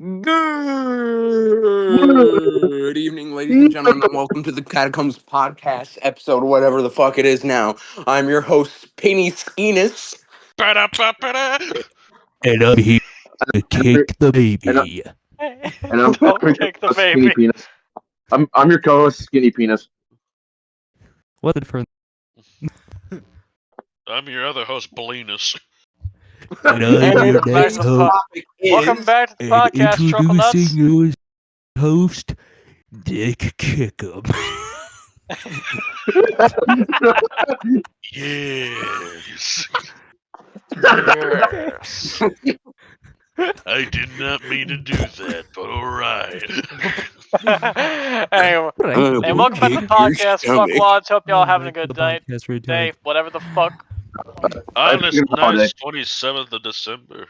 Good evening, ladies and gentlemen, and welcome to the Catacombs podcast episode, whatever the fuck it is now. I'm your host, Penny Skenis. Ba-da-ba-ba-da. And I'm here to kick the baby. And I'm don't your kick the co-host, Skinny baby. Penis. I'm your co-host, Skinny Penis. What the for? I'm your other host, Belinus. And And I'm your welcome back next to the host. Topic is Welcome back to the And podcast, Truckle Nuts. introducing your host, Dick Kickham. Yes. Yes. I did not mean to do that, but alright. Anyway, and welcome back to the podcast, fuckwads. Hope y'all having a good day, whatever the fuck. On this figured out nice 27th of December.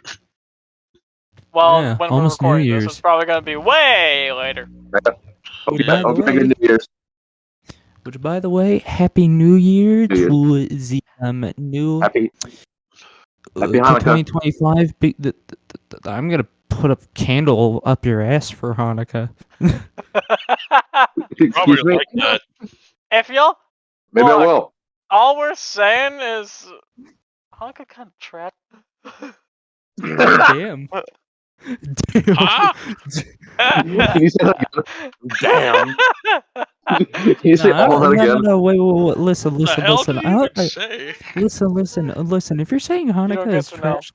Well, Yeah, when we're almost New recording this, Year's. it's probably gonna be way later. Hope you By the hope you had a way- good New Year's. Which, by the way, Happy New Year New to the new Happy to Hanukkah. 2025. I'm gonna put a candle up your ass for Hanukkah. Excuse Probably me. like that. If y'all, Maybe I Look. will. all we're saying is, Honka kind of trapped. Damn. Damn. Huh? Can you say that again? damn. Can you say all of that again? No, wait, listen, The hell listen. did you even say? Listen. If you're saying Hanukkah get is to know. trash,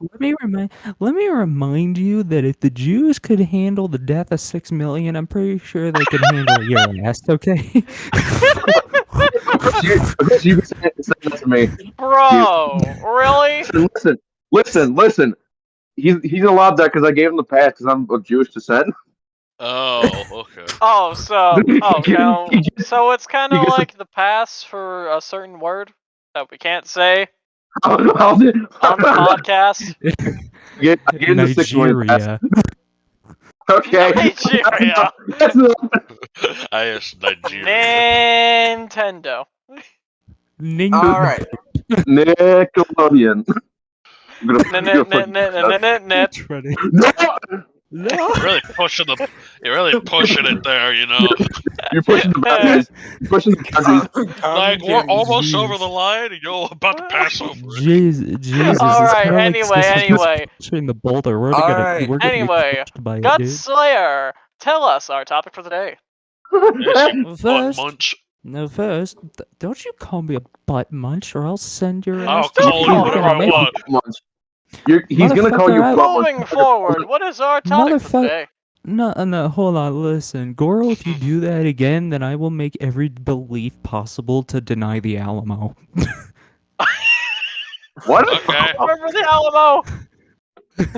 let me remind you that if the Jews could handle the death of 6 million, I'm pretty sure they could handle your ass. Okay. You can say that to me. Bro, really? Listen. He's allowed that because I gave him the pass because I'm of Jewish descent. Oh, okay. Oh, so so it's kind You of get like the pass for a certain word that we can't say I'll do- on the podcast. I gave him the 6 million pass. Nigeria. Okay. Nigeria. That's enough. I asked Nigeria. Nintendo. All right. Nickelodeon. I'm gonna- Net. No! You're really pushing it there, you know. You're pushing the boundaries. You're pushing the boundaries. Like, we're almost over the line, and you're about to pass over it. Jesus. All it's right. kinda like Anyway. pushing the boulder. We're All gonna right. we're gonna get Anyway, crushed by it, dude. Gutslayer. Tell us our topic for the day. Yes, you butt First- munch. No, first, don't you call me a butt munch, or I'll send your I'll ass to call you fucking whatever I America. want. He's gonna call you Motherfucker, I- butt Moving forward, what is our topic for Motherfucker. today? No, hold on, listen. Goro, if you do that again, then I will make every belief possible to deny the Alamo. What? Okay. Remember the Alamo?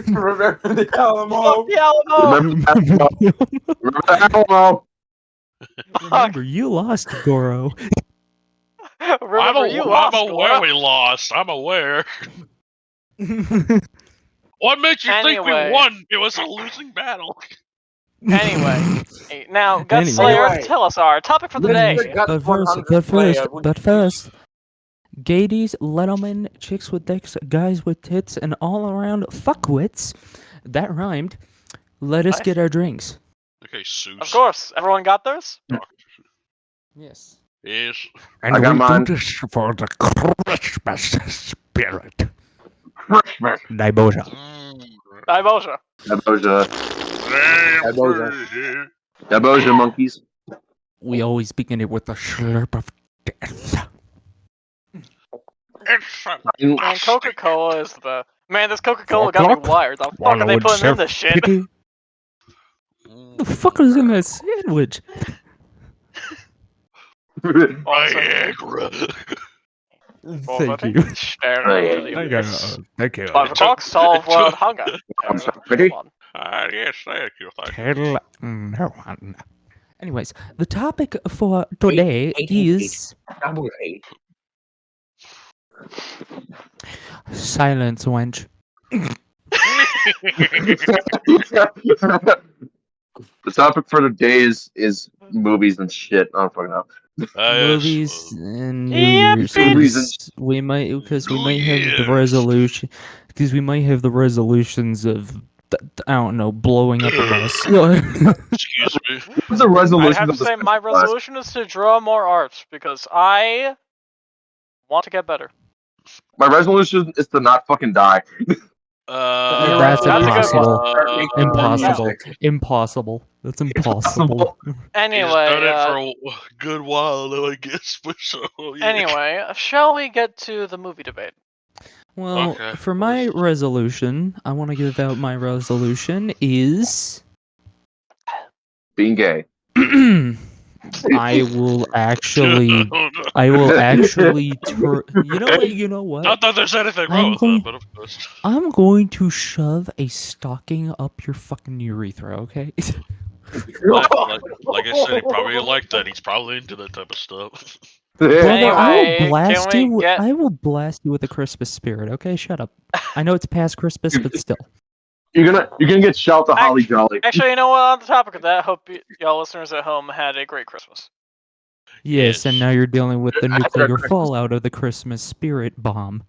Remember the Fuck Alamo? the Alamo! Remember the Alamo? Remember, you lost, Goro. Remember you I'm lost, aware Goro. we lost. I'm aware. What makes you think we Anyway. won? It was a losing battle. Anyway, now, Gutslayer, Anyway. tell us our topic for the This is day. the Guts But 100 way of- first, Gadies, Letterman, chicks with dicks, guys with tits, and all around fuckwits. That rhymed. Let us Nice. get our drinks. Okay, Seuss. Of course, everyone got theirs? Yes. Yes. And I got we mine. do this for the Christmas spirit. Christmas. Niboja. Diboja. Daboja monkeys. We always begin it with a slurp of death. It's a And plastic. Coca-Cola is the... Man, this Coca-Cola got me wired. The fuck are they putting in this shit? The fuck is in that sandwich? Viagra. Thank you. Thank you. 5 o'clock, solve world hunger. I'm sorry, ready? Yes, thank you. Thank you. No one. Anyways, the topic for today is Double A. silence, wench. The topic for today is movies and shit. I don't fucking know. Movies and New Yep, Year's. movies 'Cause we might have New the Year's. resolution. Because we might have the resolutions of I don't know, blowing up a bus. Excuse me. What's the I resolution have to of this say my class? resolution is to draw more art because I want to get better. My resolution is to not fucking die. That's That's a good one. impossible. Impossible. That's impossible. Anyway, He's done it for a good while, though, I guess. But so, yeah. Anyway, shall we get to the movie debate? Well, Okay, for my resolution, I want to give out my resolution is Being gay. I will actually you know what? Not that there's anything wrong with that, but of course. I'm going to shove a stocking up your fucking urethra, okay? Like I said, he probably liked that. He's probably into that type of stuff. Brother, I Anyway, will blast can we you. get- I will blast you with the Christmas spirit. Okay, shut up. I know it's past Christmas, but still. You're gonna get shot to Holly Jolly. Actually, you know what? On the topic of that, hope y'all listeners at home had a great Christmas. Yes, and now you're dealing with the nuclear fallout of the Christmas spirit bomb.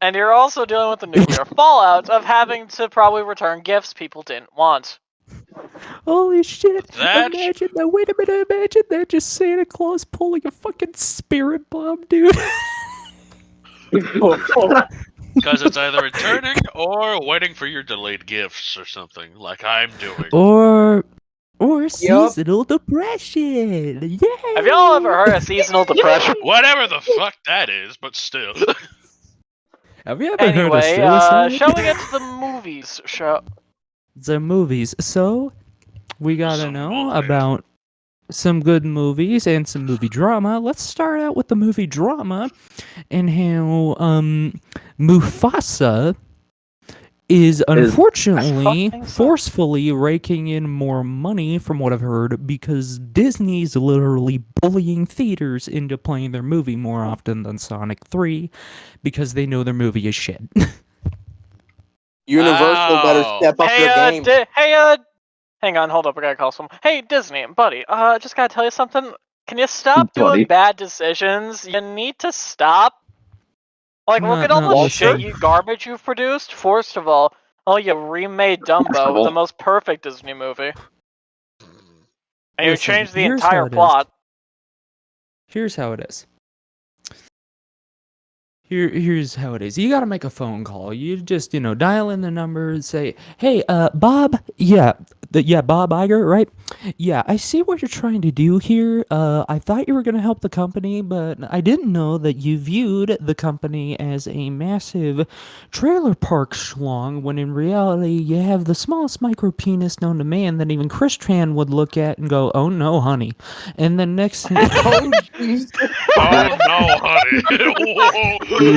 And you're also dealing with the nuclear fallout of having to probably return gifts people didn't want. Holy shit! That- Imagine that! Wait a minute! Imagine that! Just Santa Claus pulling a fucking spirit bomb, dude. Because it's either returning or waiting for your delayed gifts or something, like I'm doing. Or seasonal depression. Yeah. Have y'all ever heard of seasonal depression? Whatever the fuck that is, but still. Have you ever heard of Anyway, suicide? shall we get to the movies? The movies. So, we gotta know about some good movies and some movie drama. Let's start out with the movie drama and how Mufasa is unfortunately forcefully raking in more money from what I've heard because Disney's literally bullying theaters into playing their movie more often than Sonic 3 because they know their movie is shit. Universal better step up their game. Hang on, hold up, I gotta call someone. Hey, Disney, buddy, just gotta tell you something. Can you stop doing bad decisions? You need to stop. Like, look at all the shit garbage you've produced. First of all, you remade Dumbo, the most perfect Disney movie. And you changed the entire plot. Here's how it is. Here's how it is. You gotta make a phone call. You just, dial in the number and say, "Hey, Bob, Bob Iger, right? Yeah, I see what you're trying to do here. I thought you were gonna help the company, but I didn't know that you viewed the company as a massive trailer park schlong, when in reality you have the smallest micro penis known to man that even Chris Tran would look at and go, 'Oh no, honey.' And then next thing, Oh no, honey. Whoa. Oh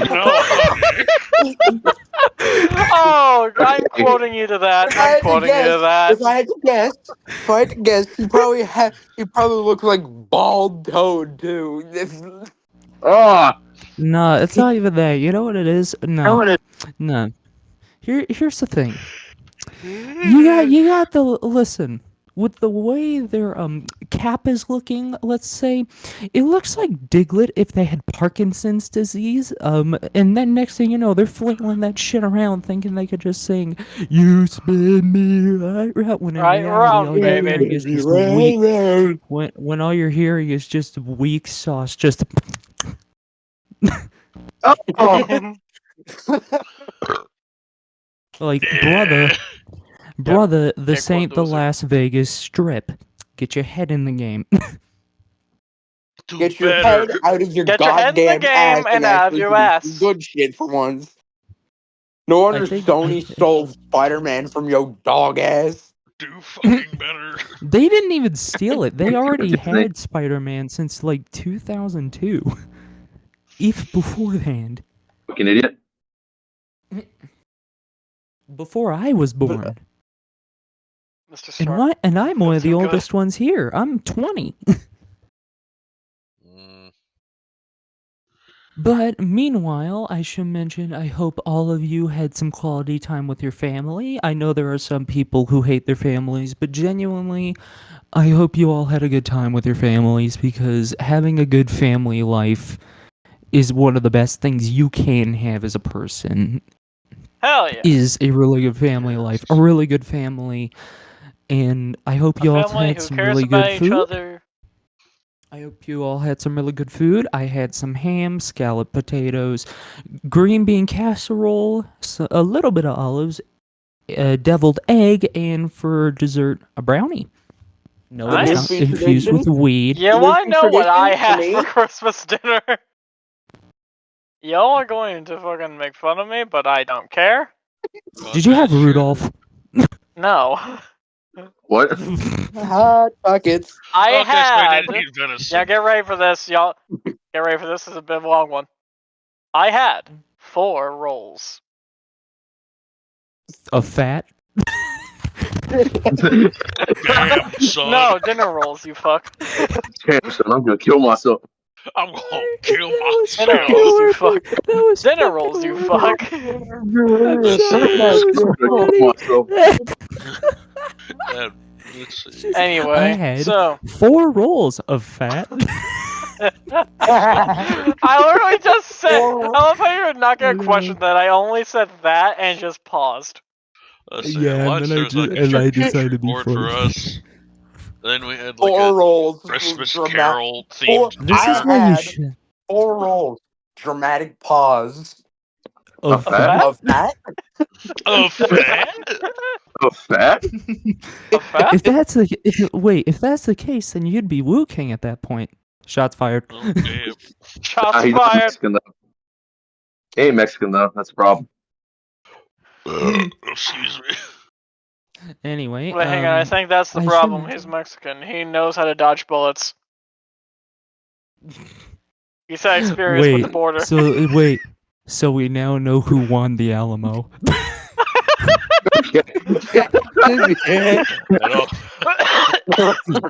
no, honey. Oh, I'm quoting you to that. If I had to guess, he probably looked like bald toad too. No, it's not even that. You know what it is? No. Here's the thing. You got to listen. With the way their cap is looking, let's say, it looks like Diglett if they had Parkinson's disease. And then next thing you know, they're flailing that shit around, thinking they could just sing "You spin me right," when in reality, when all you're hearing is just weak sauce, just. Like, brother, this ain't the Las Vegas Strip. Get your head in the game. Get your head out of your goddamn ass and out of your ass. Good shit for once. No wonder Sony stole Spider-Man from your dog ass. Do fucking better. They didn't even steal it. They already had Spider-Man since like 2002. If beforehand. Fucking idiot. Before I was born. Mr. Stark. And I'm one of the oldest ones here. I'm 20. But meanwhile, I should mention, I hope all of you had some quality time with your family. I know there are some people who hate their families, but genuinely, I hope you all had a good time with your families, because having a good family life is one of the best things you can have as a person. Hell yeah. is a really good family life, a really good family, and I hope A you all family had who some cares really about good each food. other. I hope you all had some really good food. I had some ham, scalloped potatoes, green bean casserole, a little bit of olives, a deviled egg, and for dessert, a brownie. No, it was Nice. not infused with weed. You Living want to know what I tradition for had me? for Christmas dinner? Y'all are going to fucking make fun of me, but I don't care. Did you have Rudolph? No. What? Hot pockets. I Okay, so I had. didn't eat venison. Yeah, get ready for this, y'all. Get ready for this. This is a bit of a long one. I had 4 rolls. Of fat? Damn, son. No, dinner rolls, you fuck. Damn, son, I'm gonna kill myself. I'm gonna kill Dinner myself. rolls, you fuck. That was Dinner rolls, you fuck. This I'm is, gonna kill myself. let's see. I Anyway, had so 4 rolls of fat. I literally just said. I love how you're not gonna question that. I only said that and just paused. Let's see. Yeah, and Lunch, then there was like a I charcuterie decided to be board for funny. us. Then we had like 4 a rolls. Christmas dramatic. Carol themed This is dinner. why you had should. 4 rolls. Dramatic pause. Of fat? Of that? Of fat? A fat? A fat? If that's the case, then you'd be Wu King at that point. Shots fired. Okay. Shots He's not fired. Mexican though. He ain't Mexican though. That's a problem. Excuse me. Anyway, Wait, hang on. I think that's the I problem. shouldn't- He's Mexican. He knows how to dodge bullets. He's had experience with the border. So we now know who won the Alamo.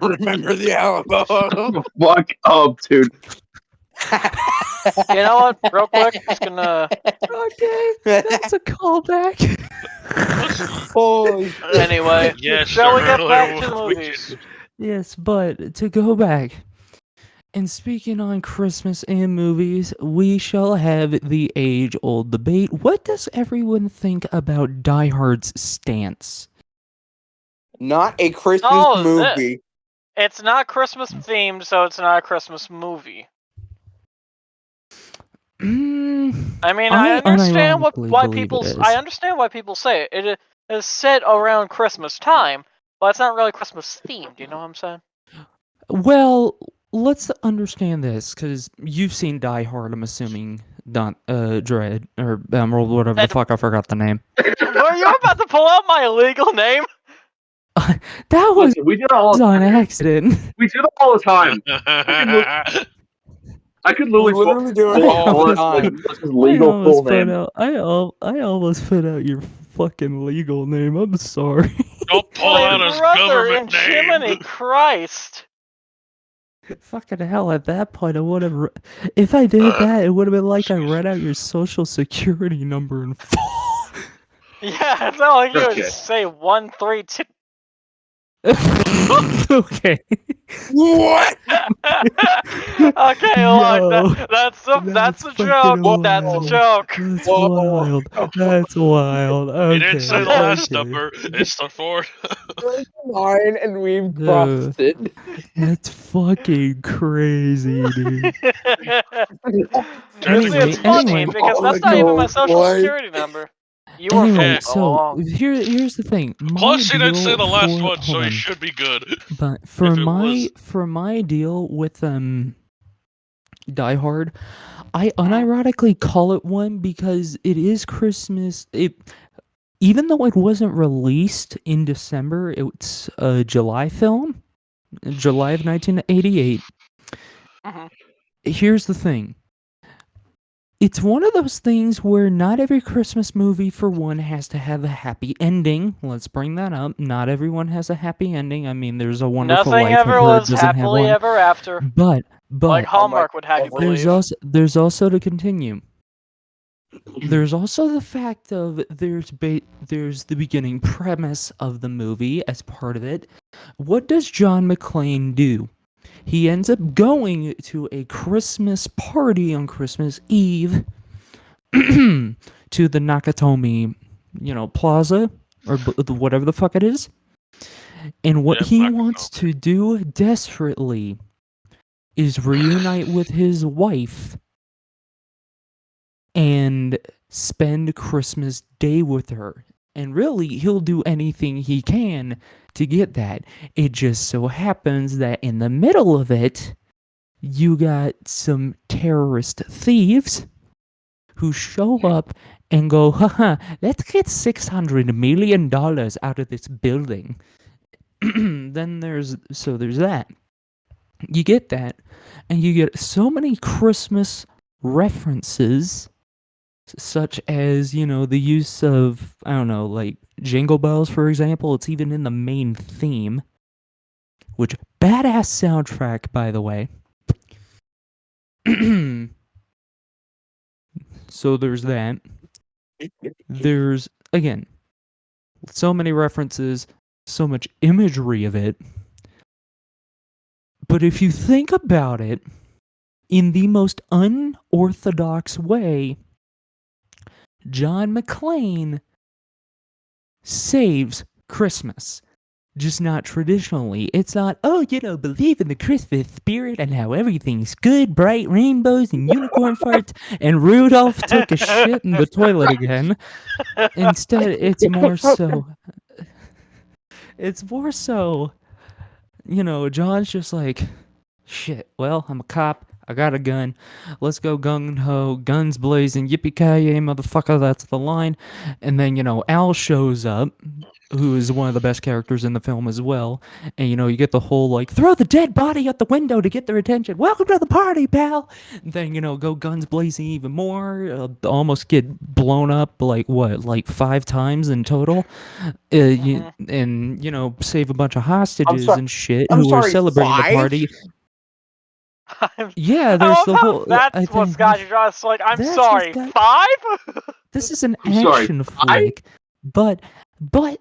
Remember the Alamo. Fuck up, dude. You know what? Real quick, just gonna. Okay, that's a callback. Holy Anyway, Yes, shall we get earlier back to the we movies? Yes, but to go back, and speaking on Christmas and movies, we shall have the age-old debate. What does everyone think about Die Hard's stance? Not a Christmas Oh, movie. It's not Christmas themed, so it's not a Christmas movie. I mean, I understand why people. I understand why people say it. It is set around Christmas time, but it's not really Christmas themed. You know what I'm saying? Well, let's understand this, because you've seen Die Hard, I'm assuming, Dread, or whatever the fuck, I forgot the name. Were you about to pull out my legal name? That was Listen, we did it all on accident. We do it all the time. I could We literally literally do it all the time. What's his legal full name? I almost put out your fucking legal name. I'm sorry. Don't pull out his Brother in government Jiminy name. Christ! Fucking hell, at that point, I would have. If I did that, it would have been like I read out your social security number in full. Yeah, it's not like you Okay. would say 132. Okay. What? Okay, look, that's a fucking joke. wild. That's a joke. That's Whoa. wild. That's wild. Okay, He didn't say the last okay. number. It's the fourth. 9 and we've crossed it. That's fucking crazy, dude. It's funny because that's not even my social security number. You were Anyway, full all so along. here's the thing. My Plus, he didn't say deal the last for- one, so hold he on. should be good. But for If it my deal with Die Hard, I unironically call it one because it is Christmas. Even though it wasn't released in December, it's a July film, July of 1988. Mhm. Here's the thing. It's one of those things where not every Christmas movie, for one, has to have a happy ending. Let's bring that up. Not everyone has a happy ending. I mean, there's a Wonderful Nothing Life. ever I've heard was doesn't have happily one. ever after. But Like Hallmark would have you there's believe. also to continue. There's also the fact of there's the beginning premise of the movie as part of it. What does John McClane do? He ends up going to a Christmas party on Christmas Eve to the Nakatomi plaza or whatever the fuck it is. And what Yep, he I can wants tell. to do desperately is reunite with his wife and spend Christmas Day with her. And really, he'll do anything he can to get that. It just so happens that in the middle of it, you got some terrorist thieves who show up and go, haha, let's get $600 million out of this building. Then there's that. You get that, and you get so many Christmas references, such as, the use of, I don't know, like Jingle Bells, for example. It's even in the main theme, which badass soundtrack, by the way. So there's that. There's, again, so many references, so much imagery of it. But if you think about it, in the most unorthodox way, John McClane saves Christmas. Just not traditionally. It's not, believe in the Christmas spirit and how everything's good, bright rainbows and unicorn farts, and Rudolph took a shit in the toilet again. Instead, it's more so, John's just like, shit, well, I'm a cop. I got a gun. Let's go gung ho, guns blazing, yippee ki yay, motherfucker. That's the line. And then Al shows up, who is one of the best characters in the film as well. And you get the whole like throw the dead body out the window to get their attention. Welcome to the party, pal. And then go guns blazing even more. Almost get blown up like 5 times in total. And save a bunch of hostages and shit I'm who are sorry, celebrating the 5? party. Yeah, I there's love the how whole. I that's what's think got you just like, I'm that's what's sorry, got. 5? This is an I'm sorry. action flick, but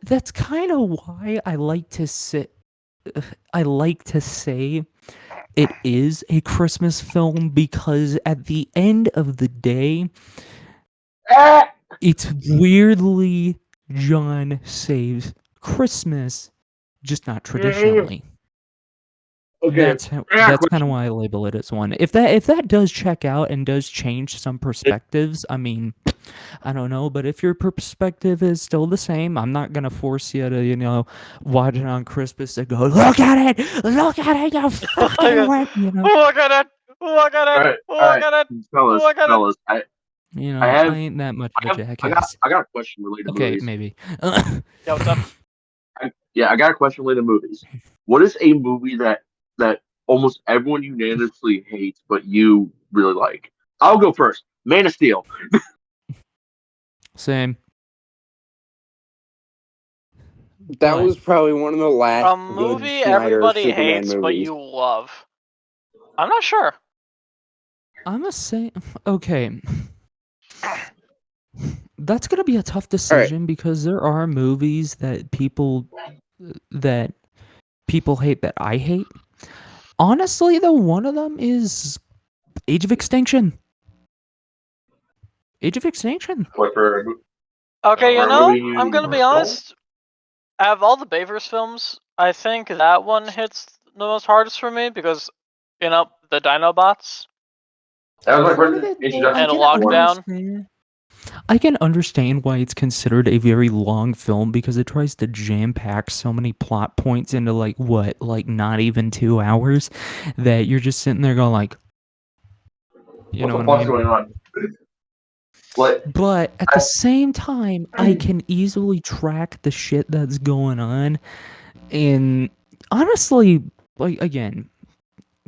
that's kind of why I like to say it is a Christmas film, because at the end of the day, it's weirdly John saves Christmas, just not traditionally. Okay. That's I got a kind of question. why I label it as one. If that does check out and does change some perspectives, I mean, I don't know, but if your perspective is still the same, I'm not gonna force you to, watch it on Christmas and go, look at it, you fucking wet, Look at it! Look at All it! right, Look at it! fellas, Look at it! fellas. I I have, ain't that much of a I have, jackass. I got a question related to Okay, movies. maybe. Yeah, what's up? I got a question related to movies. What is a movie that almost everyone unanimously hates, but you really like? I'll go first. Man of Steel. Same. That But was probably one of the last A good movie Snyder everybody Superman hates but movies. you love. I'm not sure. I'm gonna say, okay. That's gonna be a tough decision because there are movies that people hate that I hate. Honestly, though, one of them is Age of Extinction. Age of Extinction. What for? Okay, For a movie I'm gonna be film? honest. Out of all the Bayverse films, I think that one hits the most hardest for me because, the Dinobots That was my Part first of it, though, introduction I and to can one. Lockdown. I can understand why it's considered a very long film because it tries to jam pack so many plot points into like not even 2 hours that you're just sitting there going like, you What know the what I fuck's mean? going on? What? But at the same time, I can easily track the shit that's going on. And honestly, like again,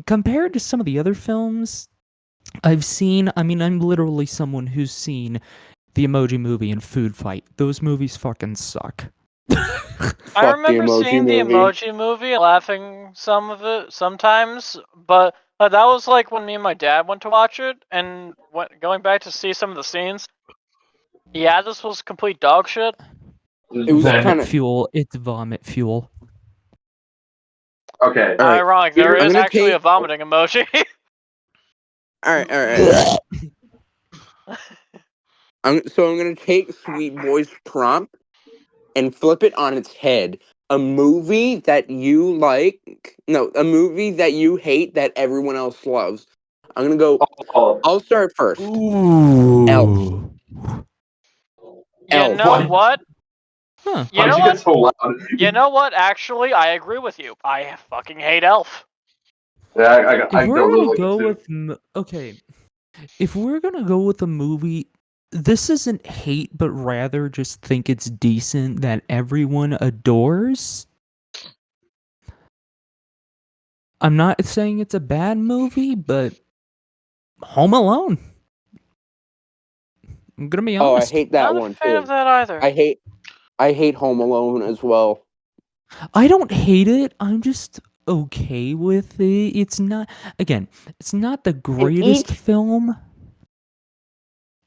compared to some of the other films I've seen, I mean, I'm literally someone who's seen the Emoji Movie and Food Fight. Those movies fucking suck. I Fuck the remember Emoji seeing the Movie. Emoji Movie, and laughing some of it sometimes, but that was like when me and my dad went to watch it, and going back to see some of the scenes. Yeah, this was complete dog shit. It was Vomit kind of fuel. It's vomit fuel. Okay. all right. Ironic, there I'm is gonna actually a take. vomiting emoji. All right. I'm gonna take Sweet Boy's prompt and flip it on its head. A movie that you like, no, a movie that you hate that everyone else loves. I'm gonna go. Oh, I'll start first. Elf. Ooh. You Elf. know what? Huh. You why'd know you what? get so loud? You know what? Actually, I agree with you. I fucking hate Elf. Yeah, I If we're don't really gonna like it go too. with okay, if we're gonna go with a movie, this isn't hate, but rather just think it's decent that everyone adores. I'm not saying it's a bad movie, but Home Alone. I'm gonna be Oh, I honest. hate that Not a one fan of too. that either. I hate Home Alone as well. I don't hate it. I'm just okay with it. It's not again, it's not the And greatest each film,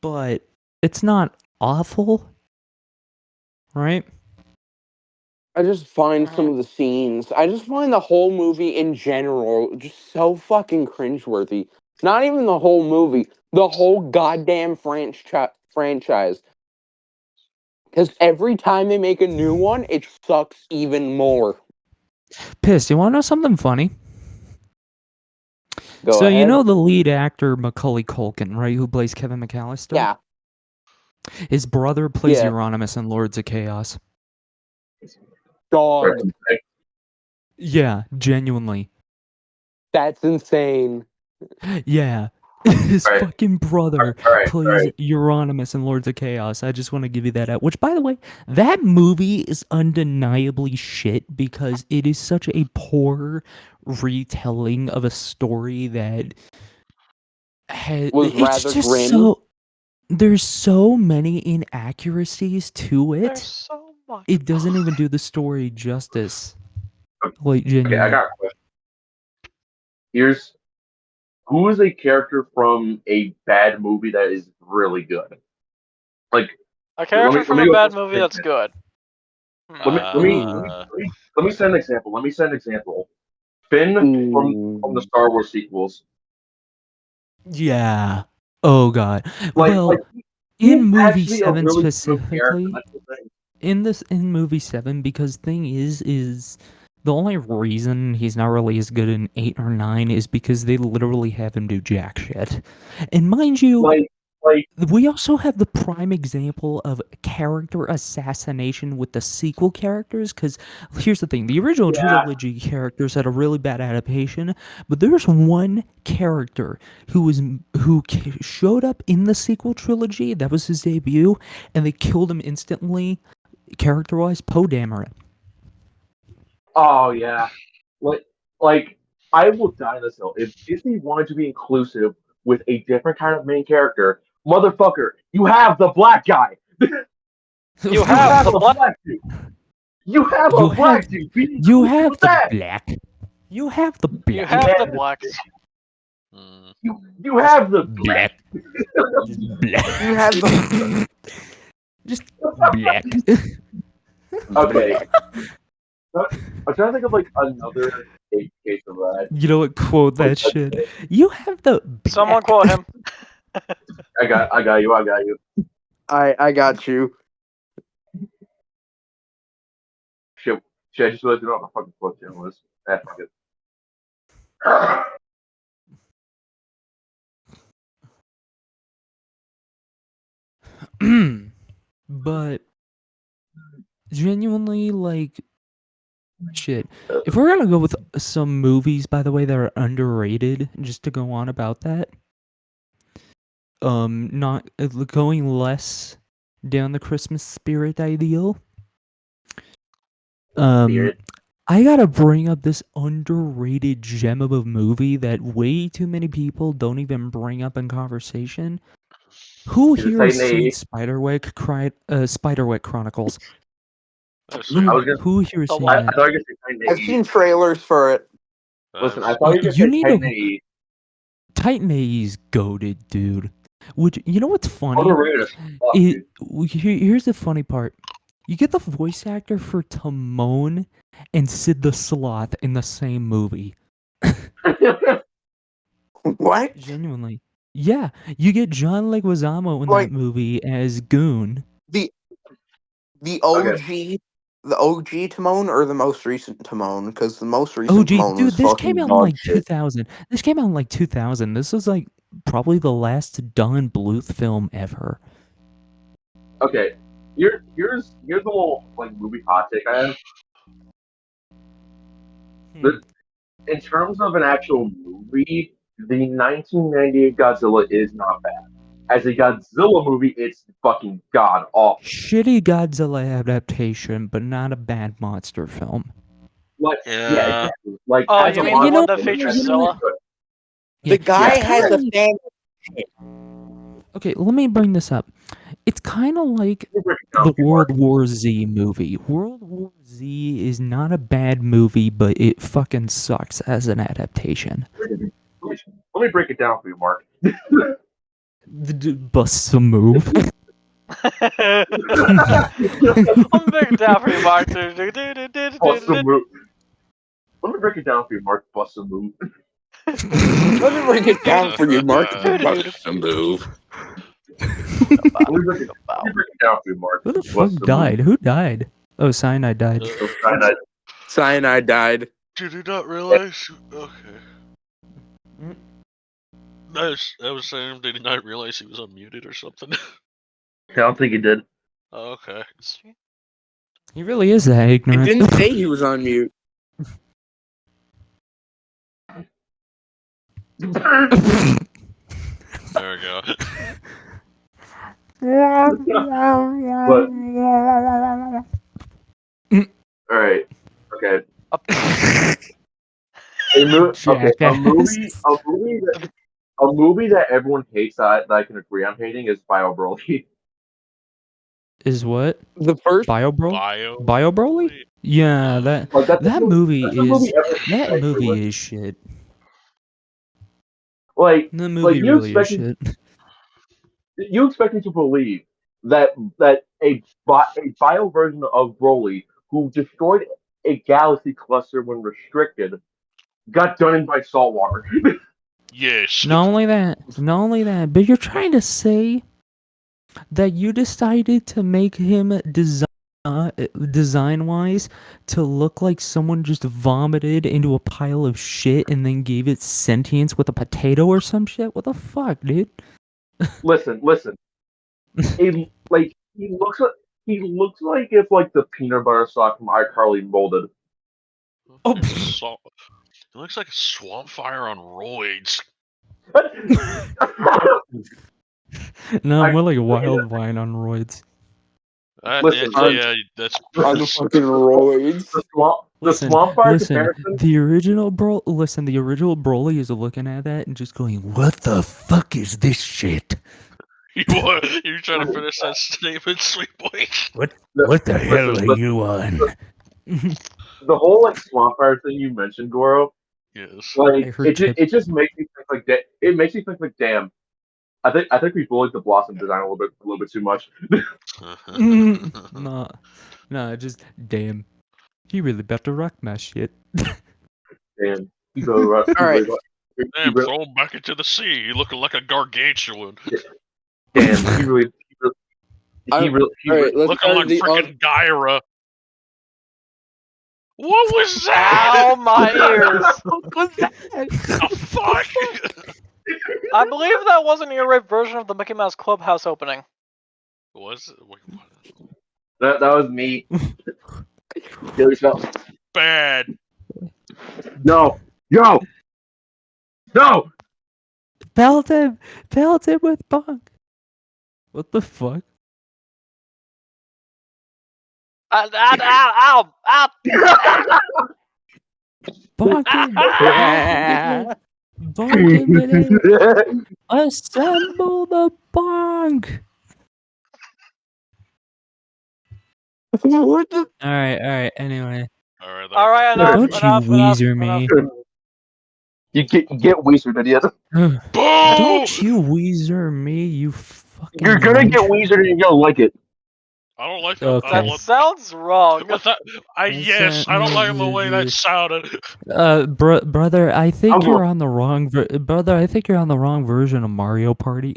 but it's not awful, right? I just find some Mhm. of the scenes. I just find the whole movie in general just so fucking cringeworthy. Not even the whole movie, the whole goddamn franchise. Because every time they make a new one, it sucks even more. Pissed, you wanna know something funny? Go So you ahead. know the lead actor Macaulay Culkin, right, who plays Kevin McAllister? Yeah, His brother plays yeah. Euronymous in Lords of Chaos. Dog. Yeah, genuinely. That's insane. Yeah. His Alright, fucking brother alright, plays alright. Euronymous in Lords of Chaos. I just want to give you that out. Which, by the way, that movie is undeniably shit because it is such a poor retelling of a story that Was it's rather just grim. so there's so many inaccuracies to There's it. so much. It doesn't even do the story justice. Like Okay, I genuinely. got a question. Here's who is a character from a bad movie that is really good? Like, A character let from me a go bad first. movie that's good. Ooh. Let me set an example. Let me set an example. Finn from the Ooh. Star Wars sequels. Yeah. Oh god. Like Well, he's in movie actually a 7 really good character. specifically, That's the thing. in movie 7 because thing is the only reason he's not really as good in 8 or 9 is because they literally have him do jack shit. And mind you, Like we also have the prime example of character assassination with the sequel characters, because here's the thing, the original yeah. trilogy characters had a really bad adaptation, but there's one character showed up in the sequel trilogy, that was his debut, and they killed him instantly, character-wise, Poe Dameron. Oh yeah. Like like I will die on this hill. If Disney wanted to be inclusive with a different kind of main character, motherfucker, you have the black guy. You You have have the a black. black dude. You have a you have black dude. Be you inclusive have with the that. black you have the You black have the And blacks. you have the black. black just black You have the just black. Okay. black. I'm trying to think of like another case of that. You know what? Quote Like, that shit. You have the Someone black. quote him. I got you. I got you. I got you. Shit, I just realized I don't know what my fucking quote channel was. Ah, fuck it. But genuinely, like, shit. If we're gonna go with some movies, by the way, that are underrated, just to go on about that, not going less down the Christmas spirit ideal. Um, Spirit. I gotta bring up this underrated gem of a movie that way too many people don't even bring up in conversation. Who Is it here has Titan seen AE? Spiderwick Chronicles? No, sir. I was gonna. Who here has The seen I what? that? thought you were gonna say Titan I've AE. seen trailers for it. Listen, I I've thought you were gonna You say need Titan to AE. Titan AE's goaded, dude. Which you know what's funny? Underrated as fuck, dude. Here's the funny part. You get the voice actor for Timon and Sid the Sloth in the same movie. What? Genuinely. Yeah, you get John Leguizamo in Like that movie as Goon. the the Okay. OG Timon or the most recent Timon? Because the most Oh, recent gee, Timon was dude, this came fucking out in dog like shit. 2000. This came out in like 2000. This was like probably the last Don Bluth film ever. Okay. Here's a little like movie hot take I have. The, in terms of an actual movie, the 1998 Godzilla is not bad. As a Godzilla movie, it's fucking god awful. Shitty Godzilla adaptation, but not a bad monster film. Like, yeah, Yeah. exactly. Like, Oh, as you a mean the You monster know, one that film, it's features you know actually what? Zilla? good. The guy It's kind has of a like fan. okay. Let me bring this up. It's kind of like We'll break it down the for you, Mark. World War Z movie. World War Z is not a bad movie, but it fucking sucks as an adaptation. Let me break it down for you, Mark. Bust a move. I'm big down for you, Mark. Bust a move. Let me break it down for you, Mark. Bust a move. Let me break it down for you, Mark. Bust a move. Let me break it down for you, Mark. Who the fuck Bust a died? move. Who died? Oh, Cyanide died. So, cyanide. Cyanide died. Did you not realize? Okay. I was saying, did he not realize he was unmuted or something? I don't think he did. Oh, okay. He really is that It ignorant. didn't say he was on mute. There we go. But all right, okay. Okay, Jackass. a movie that everyone hates that I can agree on hating is Bio Broly. Is what? The first Bio Broly? Yeah, Like that movie that's a movie is everyone that hates, actually. movie is shit. Like The like movie really is shit. you expect me to believe that a bio version of Broly who destroyed a galaxy cluster when restricted got done in by saltwater. Yes. Not only that, but you're trying to say that you decided to make him design wise to look like someone just vomited into a pile of shit and then gave it sentience with a potato or some shit? What the fuck, dude? listen. Like he looks like if like the peanut butter sock from iCarly molded. Oh. It looks like a swamp fire on roids. No, more like a wild vine on roids. Listen, Yeah, that's on the fucking roids. the swamp fire comparison. The original Broly is looking at that and just going, "What the fuck is this shit? You're trying to finish that statement, sweet boy. What the hell are you on?" The whole like swamp fire thing you mentioned, Goro, Yes. like heard it just makes me think like that. It makes me think like, damn. I think we bullied the Blossom design a little bit too much. No, just damn. He really about to rock my shit. Damn, he really, All right. Damn, throw him back into the sea. You're looking like a gargantuan. damn, he really, All right, let's looking start like the freaking Gyra. What was that? Ow, my ears! What was that? The fuck? I believe that was an ear rape version of the Mickey Mouse Clubhouse opening. Was it? Wait, what? that was me. Yo, Bad. no, no. Pelt him with bunk. What the fuck? Ow! Bonk him in it. Assemble the bonk. What the? All right. Anyway, All right. Enough. don't you Weezer me. You get Weezer, idiot. Boo! Don't you Weezer me, you fucking. You're gonna wench. get Weezer and you're gonna like it. I don't like that. Okay. That sounds wrong. What's that? Yes, I don't like the way that sounded. Brother, I think I'm you're on the wrong. Brother, I think you're on the wrong version of Mario Party.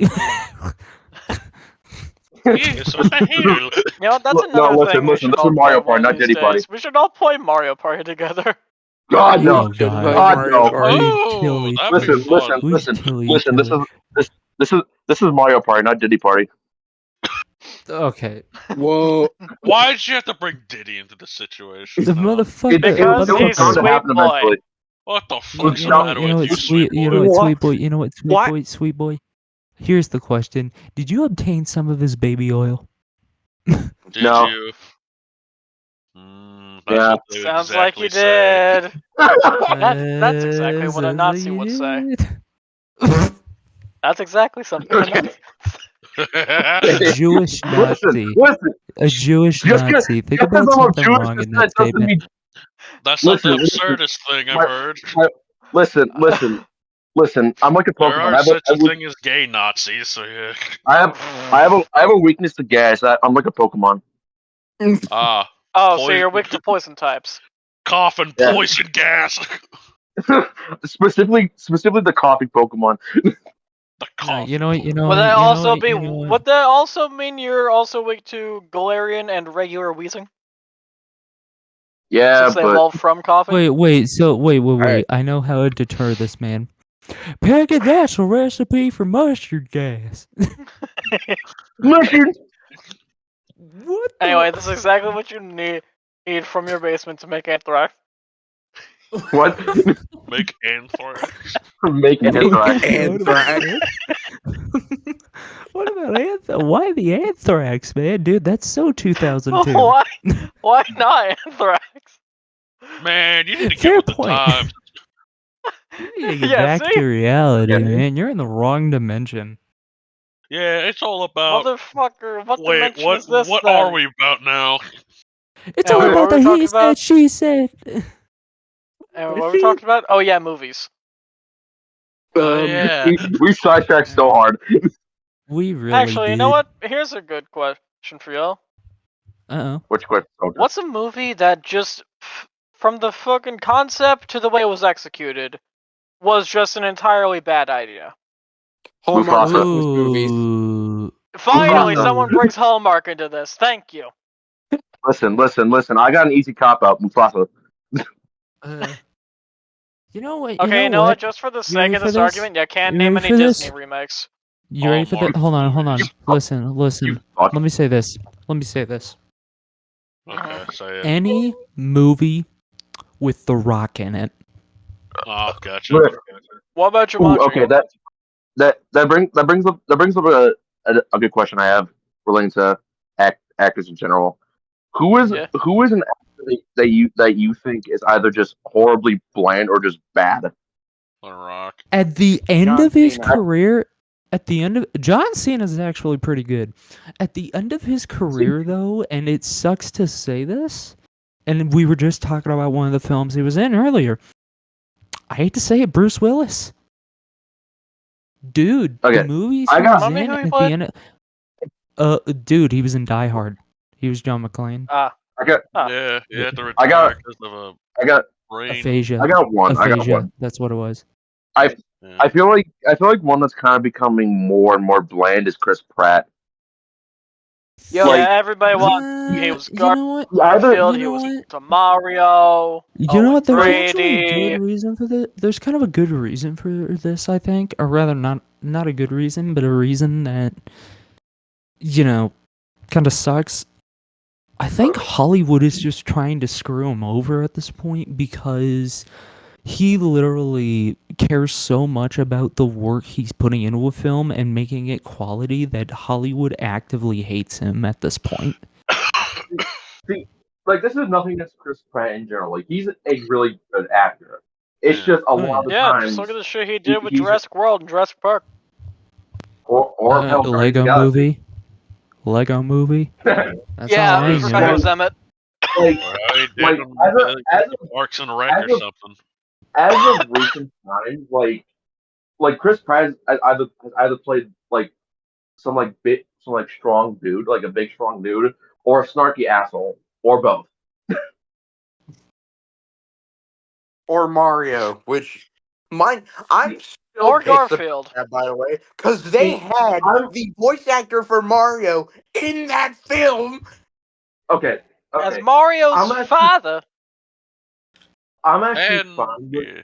Yes, what the hell? You know, that's No, another listen, thing we listen, should this all is Mario play one Party, of not these Diddy Party. days. We should all play Mario Party together. God no. Oh God! Mario Party. Oh, each that'd be Listen, fun. listen, We'd listen, kill each listen. other. This is Mario Party, not Diddy Party. Okay. Whoa. Why'd you have to bring Diddy into the situation? The though? motherfucker. Because it was he's bound to sweet happen boy. eventually. What the You, fuck's you the know, matter you know with what, you, sweet boy? what, What? sweet boy. You know what, sweet What? boy, sweet boy. Here's the question: did you obtain some of his baby oil? Did No. you? That's Yeah. what they would Sounds like exactly you say. did. That's exactly what a Nazi would say. That's exactly something a Nazi. A Jewish Nazi. Listen. A Jewish Just 'cause- Nazi. Think just 'cause about I'm something Jewish wrong in descent that doesn't statement. mean- That's not the Listen, absurdest thing I've my- heard. Listen. I'm like a There Pokemon. are such a thing as gay Nazis, so yeah. I have a weakness to gas. I'm like a Pokemon. Ah, Oh, so Poison- you're weak to poison types. cough and Yeah. poison gas. specifically the coffee Pokemon. The No, cough. you know what? You know. Would that you know also what, be? you know what? Would that also mean you're also weak to Galarian and regular wheezing? Yeah, Since they but evolved from coughing. Wait. I know how to deter this man. Packet, that's a recipe for mustard gas. listen. What? Anyway, this is exactly what you need from your basement to make anthrax. What? Make anthrax. Make anthrax. Anthrax. What about anthrax? Why the anthrax, man? Dude, that's so 2002. Why not anthrax? Man, you need to Fair get with the point. times. You need to get Yeah, back see? to reality, Yeah. man. You're in the wrong dimension. Yeah, it's all about. Motherfucker, what Wait, dimension what? is this What then? are we about now? It's Yeah, all wait, what about were we the talking he about? said, she said. And what were we talking about? Oh yeah, movies. Yeah. We sidetracked so hard. We really Actually, did. you know what? Here's a good question for y'all. Uh-oh. Which question? Okay. What's a movie that just, from the fucking concept to the way it was executed, was just an entirely bad idea? Hallmark Mufasa. Christmas movies. Ooh. Finally, Mufasa. someone brings Hallmark into this. Thank you. Listen. I got an easy cop out. Mufasa. You know what? Okay, you know what? Just for the sake ready of for this this? argument, you can't You name ready any for this? Disney remakes. You ready for that? Hallmark Hold on. movies. Listen. You fuck. Let me say this. Okay, say it. Any movie with The Rock in it. Oh, gotcha. What about Ooh, Jumanji? okay, that brings up a good question I have relating to actors in general. Who is Yeah. an actor that you think is either just horribly bland or just bad? The Rock. At the end John of his Cena. career, John Cena is actually pretty good. At the end of his career, though, and it sucks to say this, and we were just talking about one of the films he was in earlier. I hate to say it, Bruce Willis. Dude, Okay, the movies I he got- was Remind me in who he at the played? end dude, he was in Die Hard. He was John McClane. I got Yeah, you have to I got- retire because of a I got brain. Aphasia. I got one. Aphasia. That's what it was. Yeah. I feel like one that's kind of becoming more and more bland is Chris Pratt. Yo, Like- Yeah, everybody wants. He was You know what? Garfield. you He know was what? to Mario. You know what? There's Brady. actually a good reason for this. There's kind of a good reason for this, I think, or rather, not a good reason, but a reason that kind of sucks. I think Hollywood is just trying to screw him over at this point because he literally cares so much about the work he's putting into a film and making it quality that Hollywood actively hates him at this point. See, like this is nothing against Chris Pratt in general. Like he's a really good actor. It's just a lot of the Yeah, times just look at the shit he did with he's- Jurassic World and Jurassic Park. or hell, Lego Guardians Lego movie. of the Galaxy. That's Yeah, all I I forgot it know. was Emmett. Like Well, he did Like, them, as a- Parks and Rec as or a- something. as of recent times, like Chris Pratt has either played like some strong dude, like a big strong dude, or a snarky asshole, or both. Or Mario, which I'm still Or pissed about Garfield. that, by the way, because they had I'm the voice actor for Mario in that film. okay. As Okay, Mario's I'm actually father. I'm actually And fine with yeah.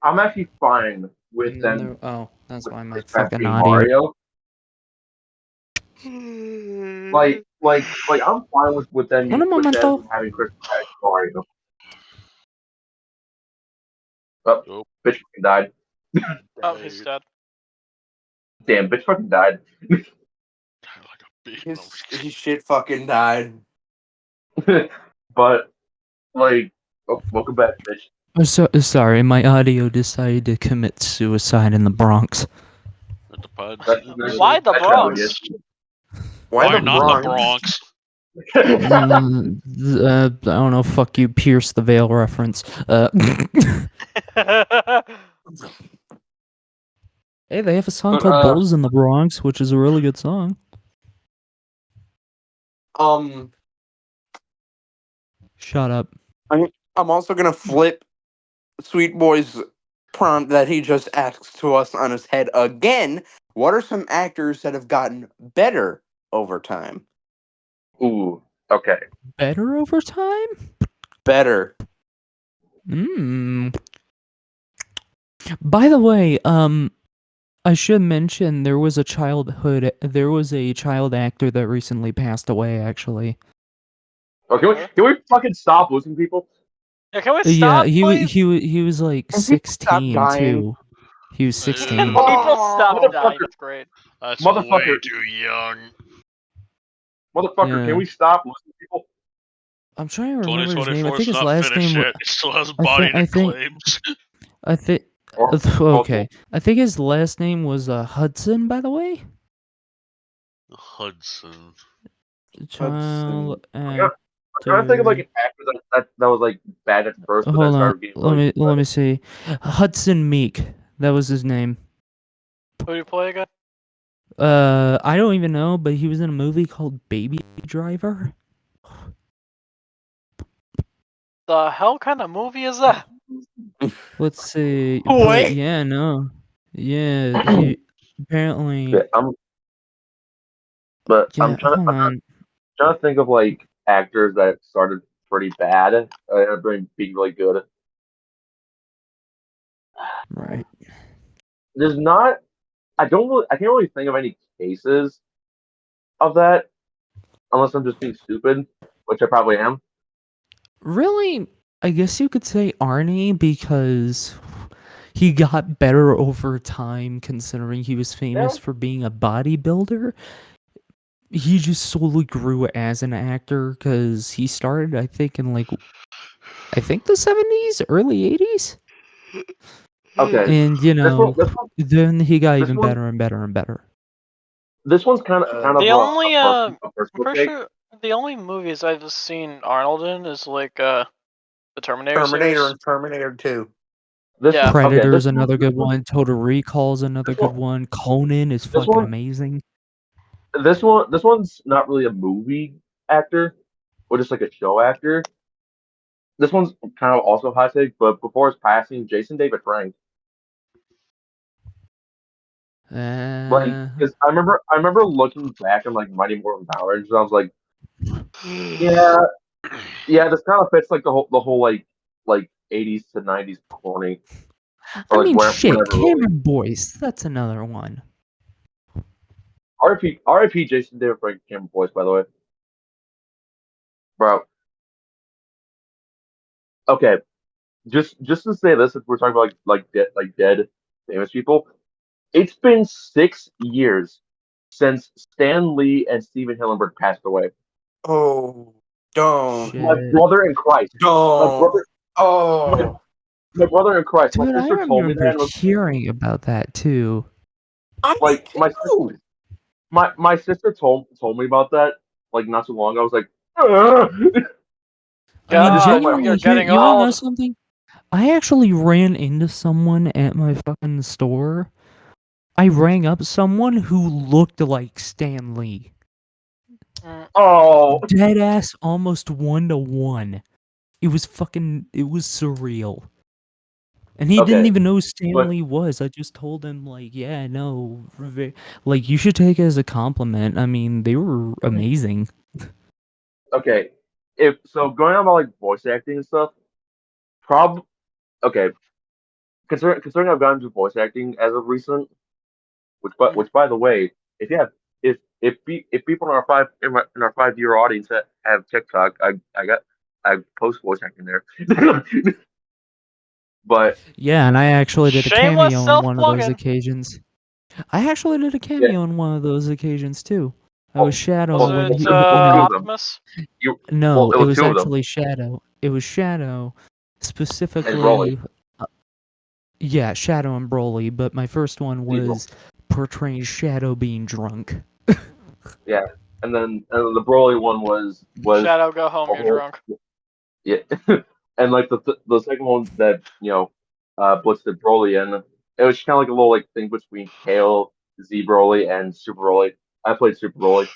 I'm actually fine with And then them there, that's with why my Chris Pratt fucking being audio. Mario. Like I'm fine with them Un momento. having Chris Pratt as Mario. Oh, Nope. bitch fucking died. Oh, he's dead. Damn, bitch fucking died. Like a big no, His shit fucking died. But like, oh, welcome back, bitch. Sorry, my audio decided to commit suicide in the Bronx. at the pod. Why the That's how it is. Bronx? Why the not the Bronx? Bronx? I don't know. Fuck you, Pierce the Veil reference. Hey, they have a song But, called "Bulls in the Bronx," which is a really good song. Shut up. I'm also gonna flip Sweet Boy's prompt that he just asked to us on his head again. What are some actors that have gotten better over time? ooh, okay. Better over time? Better. By the way, I should mention there was a child actor that recently passed away, actually. Oh, can we fucking stop losing people? Yeah, can we Yeah, stop, please? he was like Can people stop 16 dying? too. He was 16. Can people stop dying? Motherfucker. That's great. That's Motherfucker. way too young. Motherfucker, Yeah. can we stop losing people? I'm trying to remember his name. I 2024 think is his not last finished name. yet. It still has I body think. I to think. claims. I think. Or Okay. I think his last name was Hudson. By the way. Hudson. Child I'm actor. trying to think of like an actor that was like bad at first, but then Hold on. started getting really Let me see. Hudson Meek. That was his name. Who do you play again? I don't even know, but he was in a movie called Baby Driver. The hell kind of movie is that? Let's see. Wait. But yeah, no. Yeah, he apparently. Yeah, I'm Yeah, hold on. trying to think of like actors that started pretty bad and have been being really good. Right. There's not. I can't really think of any cases of that unless I'm just being stupid, which I probably am. Really, I guess you could say Arnie because he got better over time considering he was famous for being a bodybuilder. He just slowly grew as an actor because he started, I think, in the 70s, early 80s. Okay, And, then he got even better and better and better. this one's kind of The only a I'm personal pretty take. sure the only movies I've seen Arnold in is like the Terminator Terminator series. and Terminator 2. Yeah. Predator is this another good one. Total Recall is another This good one- one. Conan is this fucking one- amazing. this one's not really a movie actor, or just like a show actor. This one's kind of also hot take, but before his passing, Jason David Frank. Like, because I remember looking back on like Mighty Morphin Power Rangers, and I was like, yeah, this kind of fits like the whole like 80s to 90s corny, I or like mean, shit, whenever really. Cameron Boyce. That's another one. RIP Jason David Frank Cameron Boyce, by the way, bro. Okay, just to say this, if we're talking about like dead famous people, it's been 6 years since Stan Lee and Steven Hillenburg passed away. Oh, don't. My Shit. brother in Christ. Don't. Oh. My brother in Christ. Dude, My I sister told me remember that. And was, hearing about that too. I like did too. my sister told me about that like not too long ago. I was like, "Ugh." I mean, God, genuinely, you're getting you wanna know old. something? I actually ran into someone at my fucking store. I rang up someone who looked like Stan Lee. Oh, Dead ass, almost 1-to-1. It was surreal. And he didn't okay. even know who Stan Lee was. I just told him, like, yeah, no, like, you should take it as a compliment. I mean, they were amazing. Okay. If so, going on about like voice acting and stuff. Okay. Considering I've gotten into voice acting as of recent, which by the way, if you have if people in our 5-year audience that have TikTok, I post voice acting there. But Yeah, and I actually did a Shameless cameo on one of those self-plugging. occasions. I actually did a yeah, cameo on one of those occasions, too. I well, was Shadow Was well, when it he, two of them. Optimus? No, It it was was two of them, actually Shadow. It was Shadow, and Broly. specifically. Yeah, Shadow and Broly, but my first one Diesel. was portraying Shadow being drunk. Yeah, and the Broly one was Shadow, go home. a You're whole drunk. yeah, and like the second one that Blitz did Broly in, it was kind of like a little like thing between Kale, Z Broly, and Super Broly. I played Super Broly,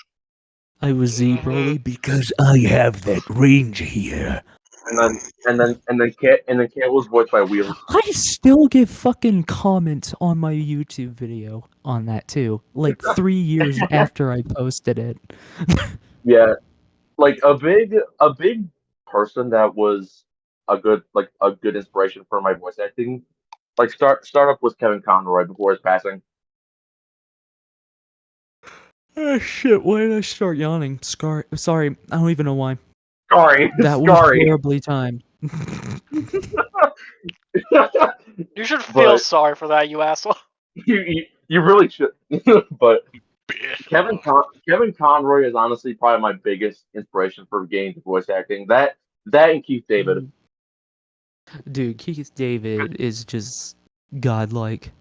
I was Z Broly because I have that range here. and then Kale was voiced by Wheels. I still get fucking comments on my YouTube video on that too. Like 3 years after I posted it. Yeah, like a big person that was a good inspiration for my voice acting. Like startup was Kevin Conroy before his passing. Oh shit, why did I start yawning? Sorry, I don't even know why. Sorry, That was sorry. horribly timed. You should feel But sorry for that, you asshole. you really should. But Oh, Kevin Conroy is honestly probably my biggest inspiration for getting into voice acting. That and Keith David. Dude, Keith David is just godlike.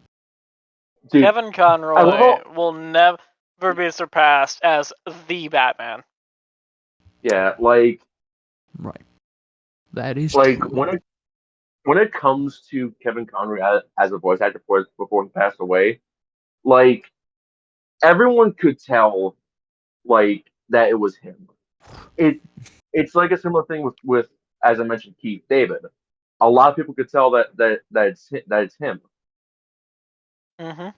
Dude, Kevin I love Conroy how will never be surpassed as the Batman. yeah, like Right. That is like true. when it comes to Kevin Conroy as a voice actor before he passed away, like everyone could tell like that it was him. It it's like a similar thing with as I mentioned Keith David. A lot of people could tell that it's him. Mm-hmm.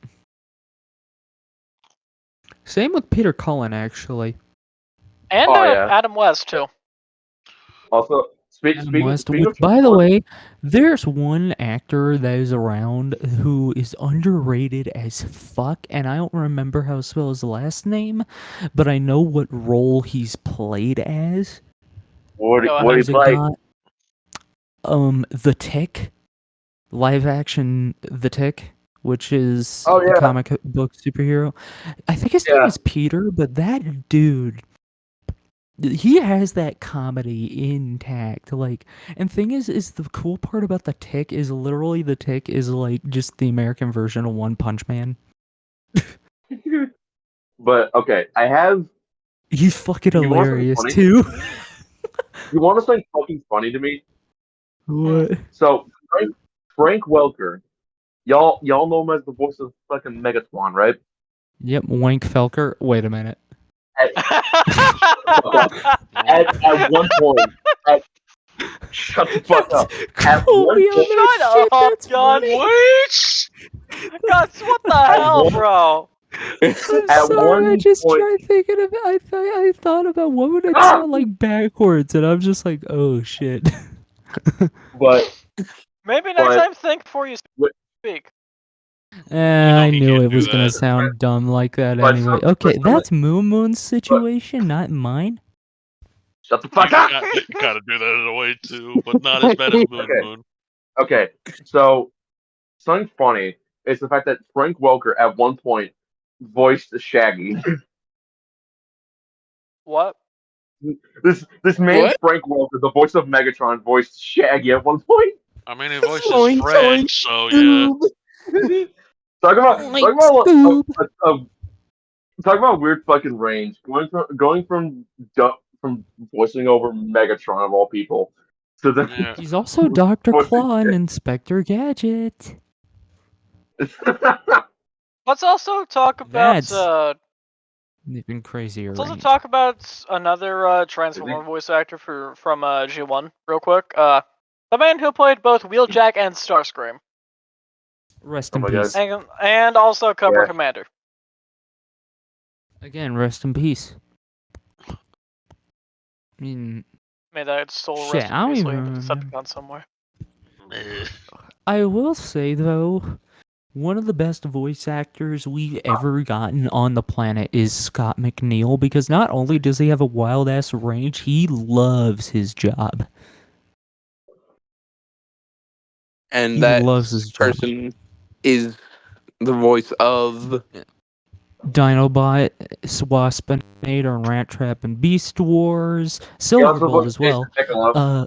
Same with Peter Cullen, actually. And Oh yeah. Adam West, too. Also, Adam West, speaking which, of Peter by the Cullen, way, there's one actor that is around who is underrated as fuck, and I don't remember how to spell his last name, but I know what role he's played as. what Go what ahead. do you There's a play? guy, The Tick, live action The Tick, which is Oh a yeah, comic book superhero. I think his name yeah. is Peter, but that dude, he has that comedy intact. Like, and thing is the cool part about The Tick is literally The Tick is like just the American version of One Punch Man. But okay, I have. He's fucking You want something hilarious funny? too. You want something fucking funny to me? What? So Frank Welker, y'all know him as the voice of fucking Megatron, right? Yep, Wank Felker. Wait a minute. At, at one point, shut the fuck That's up. At one Colby on point, that Shut shit. up, That's Gun. funny. What? Guys, what the At hell, one- bro? I'm at sorry. I one just point, tried thinking of. I thought about what would it ah! sound like backwards, and I'm just like, oh shit. but Maybe next but time think before you Wait. speak. I he knew can't it do was gonna that. sound dumb like that but anyway. some, Okay, but some, that's Moon's situation, not mine. shut the fuck up. You gotta do that in a way too, but not as bad as Moon Okay. Moon. Okay, so something funny is the fact that Frank Welker at one point voiced Shaggy. What? This man What? Frank Welker, the voice of Megatron, voiced Shaggy at one point. I mean, he voices Oink, French, oink, so yeah. Like talk Scoob. about weird fucking range. From voicing over Megatron of all people to then Yeah. He's also Dr. voicing Claw and Inspector Gadget. Let's also talk about That's Even crazier Let's also range. talk about another Transformer voice actor from G1 real quick. The man who played both Wheeljack and Starscream, Rest Oh in my God. peace. and also Cobra Yeah. Commander. Again, rest in peace. I mean, May that soul Shit, rest I don't in peace even in remember. Decepticon somewhere. I will say though, one of the best voice actors we've ever gotten on the planet is Scott McNeil, because not only does he have a wild ass range, he loves his job. And He that loves his job. person is the voice of Dinobot, Waspinator, Rat Trap, and Beast Wars, He also Silverbolt voiced as well. Jason Piccolo.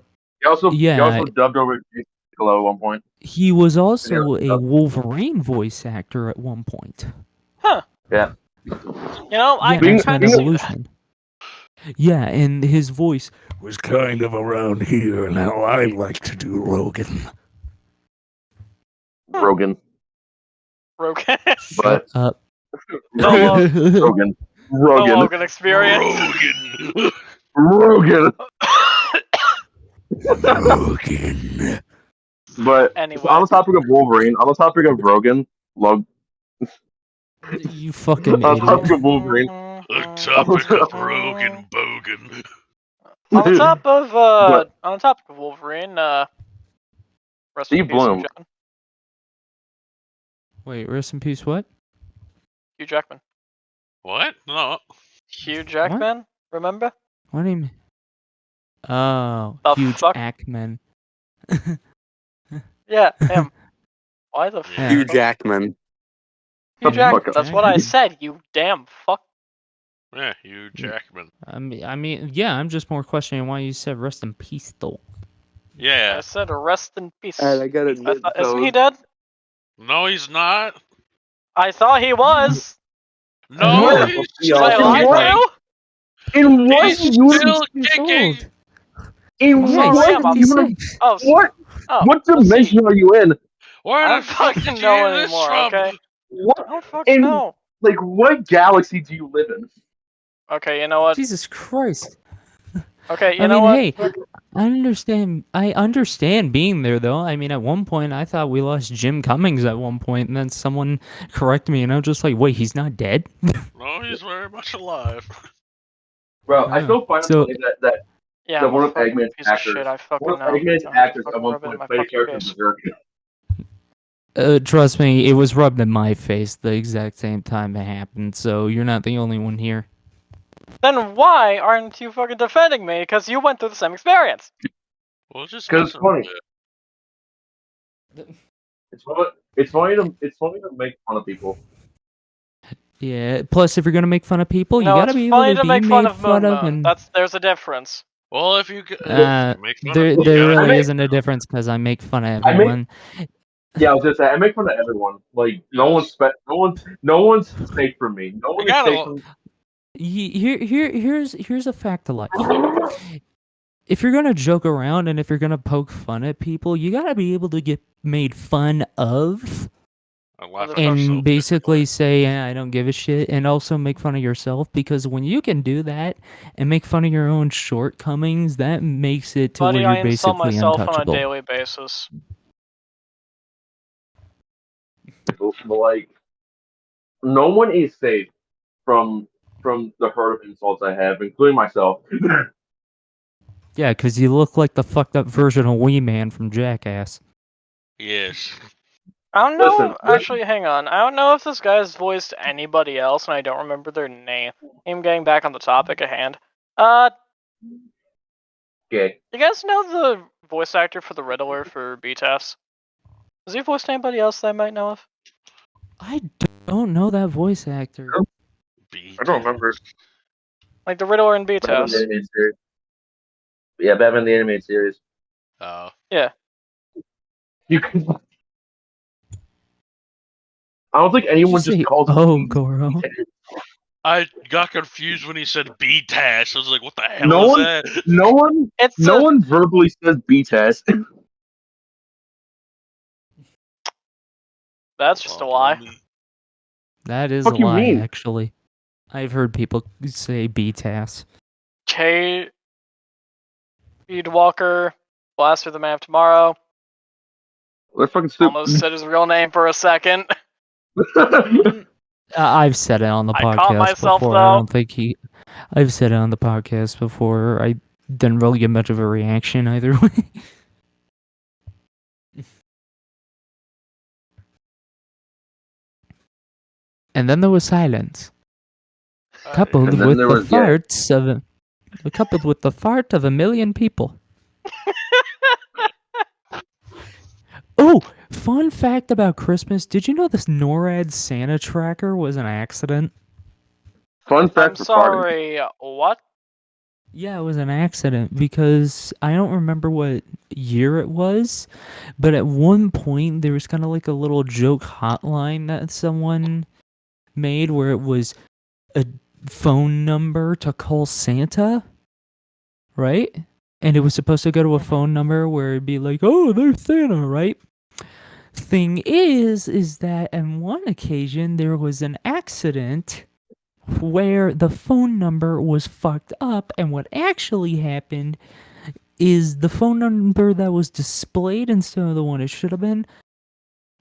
He Yeah, also dubbed over Jason Piccolo at one point. he was Yeah, also a Wolverine voice actor at one point. Huh. Yeah. You know, I Yeah, can X-Men kind of see that. Evolution. Yeah, and his voice was kind of around here, and how I like to do Rogan. Rogan. Rogan. But Up. Rogan. The Rogan. Logan experience. Rogan. Rogan. Rogan. But Anyway. on the topic of Wolverine, on the topic of Rogan, You fucking on the topic idiot. of Wolverine, The topic of Rogan Bogan. On the top of But- on the topic of Wolverine, rest in Steve peace, Hugh Bloom. Jackman. Wait, rest in peace, what? Hugh Jackman. What? No. Hugh Jackman. Remember? What do you mean? Oh, The huge fuck? Ackman. Yeah, him. Why the Yeah. Hugh fuck? Jackman. Hugh The Jackman. fuck That's what I Jackman. said. You damn fuck. Yeah, Hugh Jackman. I mean, yeah, I'm just more questioning why you said rest in peace, though. Yeah. I said rest in peace. And I gotta admit, Isn't he dead? No, he's not. I thought he was. No, Yeah. he's Yeah. Was I still lied What? to you? in what He's universe? still Years kicking. old. In Yeah, sorry, he's what I'm universe? 56. Oh, What? oh, What we'll see. dimension are you in? Where I the don't fuck fucking did you know hear this anymore, from? okay? What? I don't fucking In know. like what galaxy do you live in? Okay, you know what? Jesus Christ. Okay, you I know mean, what? hey, I understand being there, though. I mean, at one point, I thought we lost Jim Cummings at one point, and then someone corrected me, and I'm just like, wait, he's not dead? No, he's very much alive. Bro, I still find it So- funny that Yeah, that I'm one a of fucking Eggman's piece of actors, shit. I fucking one of know. Eggman's Don't have to actors at fucking one rub it in point my played a fucking character in face. Berserk. Trust me, it was rubbed in my face the exact same time it happened, so you're not the only one here. Then why aren't you fucking defending me? Because you went through the same experience. Well, just 'Cause it's funny. bit. It's funny to make fun of people. Yeah, plus, if you're gonna make fun of people, No, you gotta it's be funny able to to be make fun made of fun Moon of, Moon. and There's a difference. Well, if you make fun there of there you gotta- really isn't a difference because I make fun of I make- everyone. Yeah, I was gonna say I make fun of everyone. Like no one's safe from me. No one You is gotta- safe from Here's a fact of life. If you're gonna joke around and if you're gonna poke fun at people, you gotta be able to get made fun of laugh at and yourself, basically say, I don't give a shit, and also make fun of yourself, because when you can do that and make fun of your own shortcomings, that makes it to Buddy, where I you're insult basically myself on a untouchable. daily basis. people, but like no one is safe from the hurt of insults I have, including myself. Yeah, because you look like the fucked up version of Wee Man from Jackass. Yes. I don't know. Listen, Actually, hang on. I don't know if this guy's voiced anybody else, and I don't remember their name. I'm getting back on the topic at hand. Okay. You guys know the voice actor for the Riddler for BTAS? Has he voiced anybody else that I might know of? I don't know that voice actor. I don't remember. Like the Riddler in Batman the BTAS? animated series. Yeah, Batman the animated series. Oh. Yeah. You can. I don't think anyone Did you just say, calls. oh, Goro? I got confused when he said B-Tash. I was like, what the hell No is one- that? No one verbally says B-Test. That's just a lie. That is Fuck a you lie, mean? actually. I've heard people say BTAS. Speed Walker, Blaster the Man of Tomorrow. They're fucking stupid. Almost said his real name for a second. I've said it on the I podcast caught myself, before. though. I don't think he. I've said it on the podcast before. I didn't really get much of a reaction either way. And then there was silence, coupled And then with there the was- yeah. farts of coupled with the fart of 1 million people. Oh, fun fact about Christmas. Did you know this NORAD Santa tracker was an accident? Fun I'm fact for farting. sorry, what? Yeah, it was an accident because I don't remember what year it was, but at one point there was kind of like a little joke hotline that someone made where it was a phone number to call Santa, right? And it was supposed to go to a phone number where it'd be like, "Oh, there's Santa," right? Thing is that on one occasion there was an accident where the phone number was fucked up, and what actually happened is the phone number that was displayed instead of the one it should have been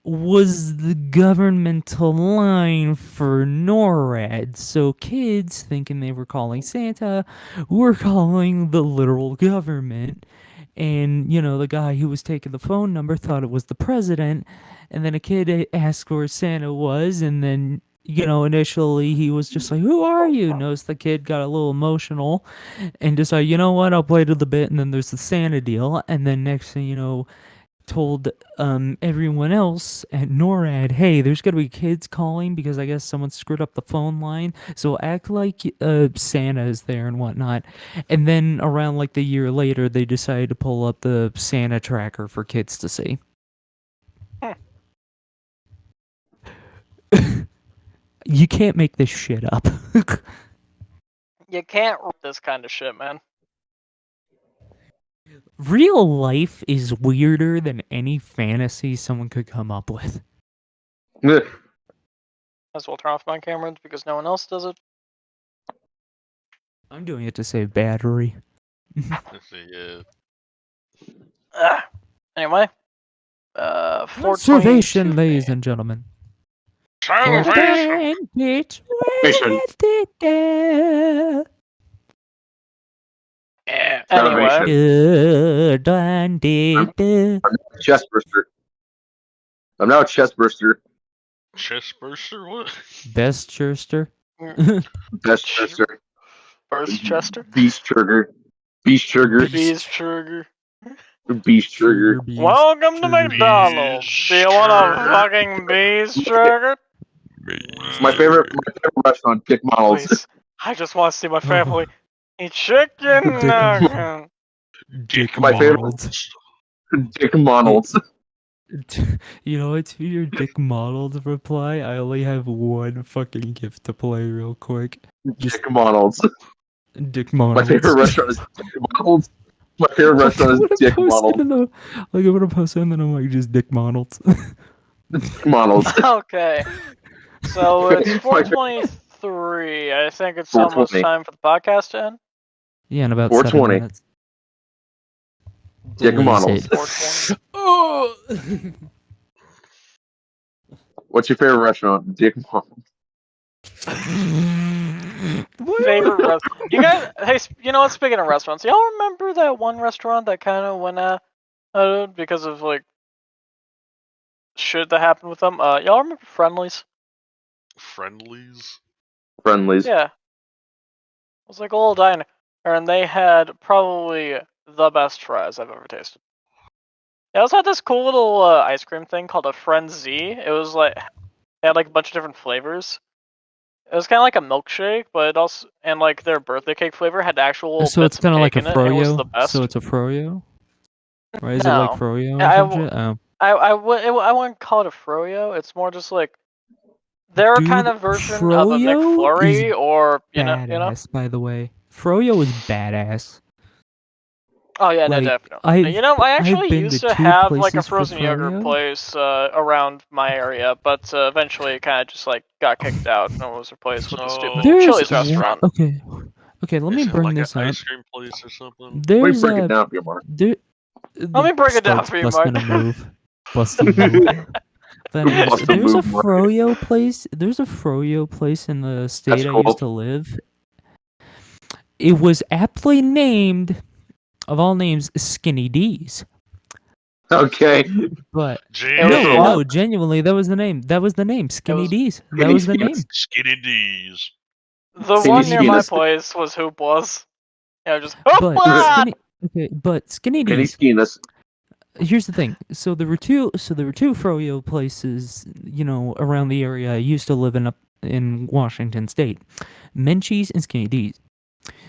was the governmental line for NORAD. So kids, thinking they were calling Santa, were calling the literal government. And, you know, the guy who was taking the phone number thought it was the president. And then a kid asked where Santa was, and then, you know, initially he was just like, "Who are you?" Notice the kid got a little emotional and decided, you know what, I'll play to the bit. And then there's the Santa deal. And then next thing you know, told everyone else at NORAD, "Hey, there's gonna be kids calling because I guess someone screwed up the phone line. So act like Santa is there and whatnot." And then around like the year later, they decided to pull up the Santa tracker for kids to see. You can't make this shit up. You can't write this kind of shit, man. Real life is weirder than any fantasy someone could come up with. Yeah. As well turn off my cameras because no one else does it. I'm doing it to save battery. Let's see, yeah. Anyway, 420. Observation, ladies and gentlemen. Salvation! Anyway, Chest burster. I'm now a chest burster. Chest burster? What? Best Chester. Best burster. Burst Chester? Beast trigger. Beast trigger. Beast Trigger. Beast trigger. Welcome to Trigger McDonald's. Beast Do you want a Trigger. fucking Beast Trigger? My favorite restaurant, Dick Models. Please. I just want to see my family eat chicken Dick- nuggets. Dick My favorite- Models. Dick Models. You know what? To your Dick Models reply, I only have one fucking gift to play real quick. Dick Models. Dick My Models. favorite restaurant is Dick Models. My favorite restaurant is Dick Models. Like I'm gonna post it and then I'm like, just Dick Models. Dick Models. Okay. So it's 4:23. I think it's almost 4:20. time for the podcast to end. Yeah, in about 420. 7 minutes. Dick Blaze Models. it. 4:20. Oh! What's your favorite restaurant? Dick Models. Favorite restaurant? You guys, hey, you know what? Speaking of restaurants, y'all remember that one restaurant that kind of went out because of like shit that happened with them? Y'all remember Friendlies? Friendlies? Friendlies. Yeah. It was like a little diner, and they had probably the best fries I've ever tasted. They also had this cool little ice cream thing called a Frenzy. It was like, they had like a bunch of different flavors. It was kind of like a milkshake, but it also, and like their birthday cake flavor had actual So bits it's kind of like a cake in it, and it was the froyo. best. So it's a froyo. Right? Is it No. like froyo? Or I some w- shit? Oh. I wouldn't call it a froyo. It's more just like their Dude, kind of version of a froyo McFlurry, is or Badass, by the way. Froyo is badass. Oh yeah, Like, no, definitely. I've I I've actually been used to to 2 have like a places for frozen yogurt froyo. place around my area, but eventually it kind of just like got kicked out and was replaced with the stupid So- Chili's restaurant. Okay, let me Is it bring like this an up. ice cream place or something? Let me There's break it a down for you, Mark. there. Let me break it down Starts for you, busting Mark. a move. Busting move. But anyways, Bust a there's a move, Mark. froyo place. There's a froyo place in the state That's I cool. used to live. It was aptly named, of all names, Skinny D's. Okay. But It was no, what? genuinely, that was the name. That was the name. Skinny was- D's. That Skinny was the D's. name. Skinny D's. The Skinny one near my Skinas. place was Hooplas. Yeah, just But Hoopla! Skinny Skinny D's. Skinas. Here's the thing. So there were two froyo places, around the area I used to live up in Washington State. Menchie's and Skinny D's.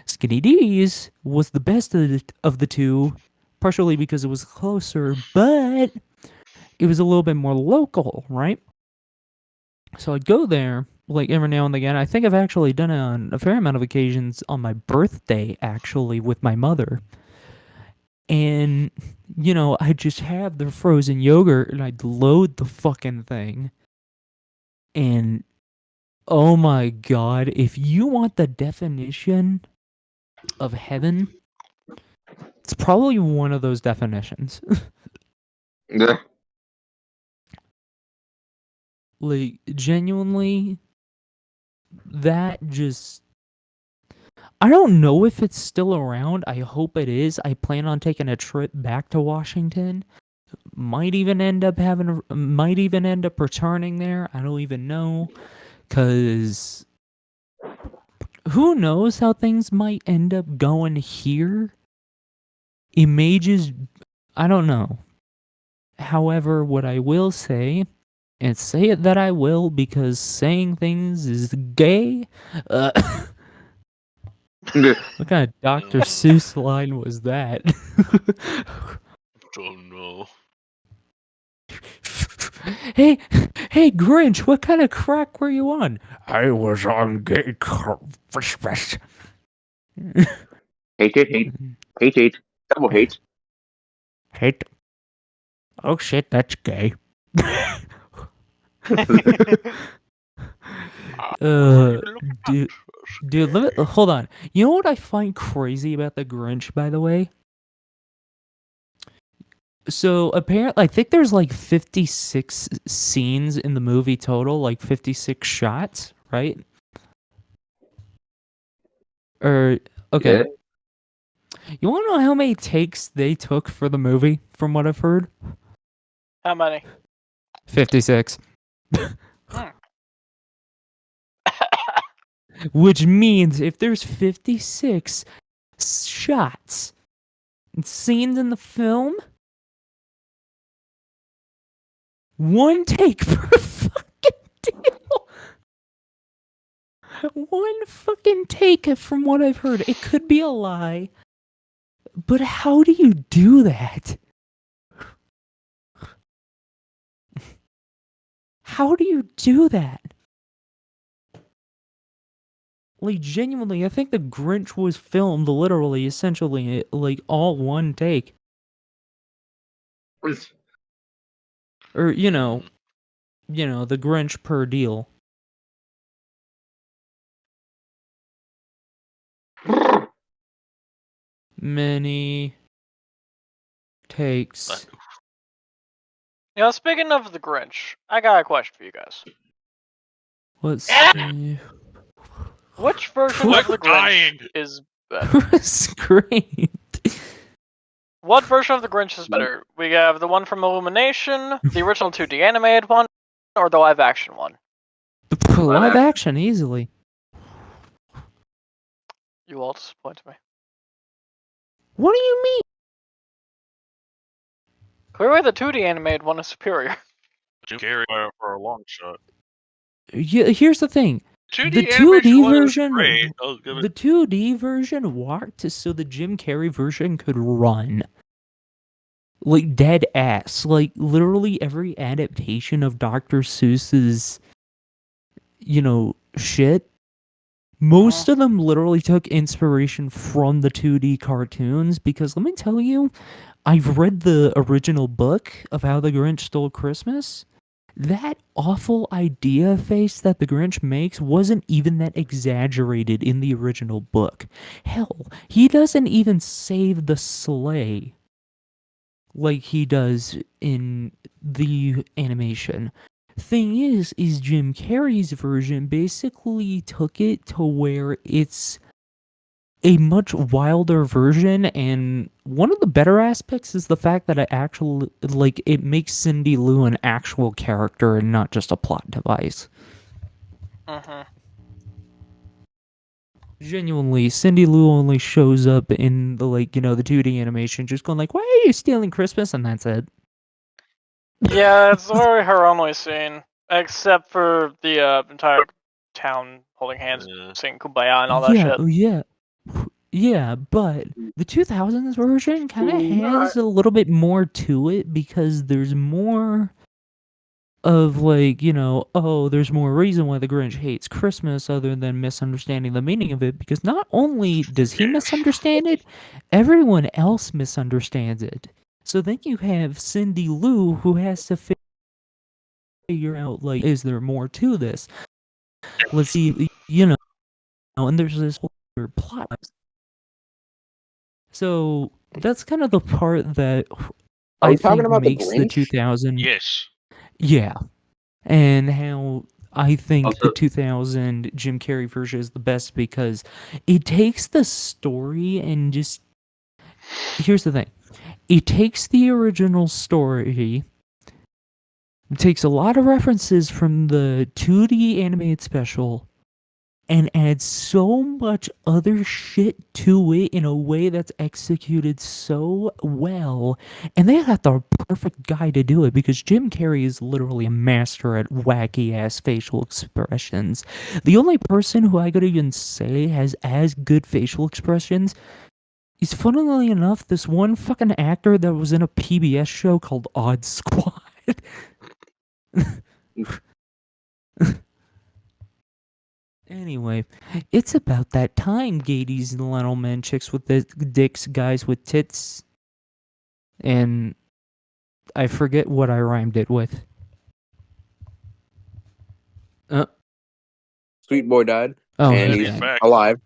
Skinny D's was the best of the two, partially because it was closer, but it was a little bit more local, right? So I'd go there like every now and again. I think I've actually done it on a fair amount of occasions on my birthday, actually, with my mother. And, I'd just have the frozen yogurt and I'd load the fucking thing. And, oh my god, if you want the definition of heaven, it's probably one of those definitions. Yeah. Like, genuinely, that just... I don't know if it's still around. I hope it is. I plan on taking a trip back to Washington. Might even end up returning there. I don't even know. Cause who knows how things might end up going here? It may just... I don't know. However, what I will say, and say it that I will because saying things is gay. What kind of Dr. Seuss line was that? Don't know. Hey, Grinch, what kind of crack were you on? I was on gay Christmas. Hate. Double hate. Hate. Oh shit, that's gay. Dude, hold on. You know what I find crazy about the Grinch, by the way? So apparently, I think there's like 56 scenes in the movie total, like 56 shots, right? Okay. Yeah. You want to know how many takes they took for the movie, from what I've heard? How many? 56. Which means if there's 56 shots and scenes in the film, one take per fucking deal. One fucking take from what I've heard. It could be a lie, but how do you do that? How do you do that? Like, genuinely, I think the Grinch was filmed literally, essentially, like, all one take. Or, the Grinch per deal. Many takes. Speaking of the Grinch, I got a question for you guys. Let's see. Which version Quit of the Grinch dying. is better? Screamed. What version of the Grinch is better? We have the one from Illumination, the original 2D animated one, or the live action one? The live action, easily. You all disappoint me. What do you mean? Clearly the 2D animated one is superior. Jim Carrey for a long shot. Yeah, here's the thing. 2D The 2D animation was version, great. I'll give it- the 2D version worked so the Jim Carrey version could run. Like, dead ass. Like, literally every adaptation of Dr. Seuss's, shit Most of them literally took inspiration from the 2D cartoons because let me tell you, I've read the original book of How the Grinch Stole Christmas. That awful idea face that the Grinch makes wasn't even that exaggerated in the original book. Hell, he doesn't even save the sleigh like he does in the animation. Thing is Jim Carrey's version basically took it to where it's a much wilder version, and one of the better aspects is the fact that it makes Cindy Lou an actual character and not just a plot device. Genuinely, Cindy Lou only shows up in the the 2D animation, just going like, "Why are you stealing Christmas?" and that's it. Yeah, it's literally her only scene, except for the entire town holding hands, singing "Kumbaya" and all that shit. Yeah, but the 2000s version kind of has a little bit more to it because there's more of there's more reason why the Grinch hates Christmas other than misunderstanding the meaning of it, because not only does he misunderstand it, everyone else misunderstands it. So then you have Cindy Lou who has to figure out, is there more to this? Let's see, and there's this whole other plot. So that's kind of the part that Are I we talking think about the makes the Grinch? 2000. Yes. Yeah. And how I think Also- the 2000 Jim Carrey version is the best because it takes the story and just. Here's the thing. It takes the original story. It takes a lot of references from the 2D animated special and adds so much other shit to it in a way that's executed so well. And they got the perfect guy to do it because Jim Carrey is literally a master at wacky ass facial expressions. The only person who I could even say has as good facial expressions is, funnily enough, this one fucking actor that was in a PBS show called Odd Squad. Anyway, it's about that time, Gadies and Lennelman, chicks with the dicks, guys with tits. And I forget what I rhymed it with. Sweet boy died, Oh, and he's he's dead. alive.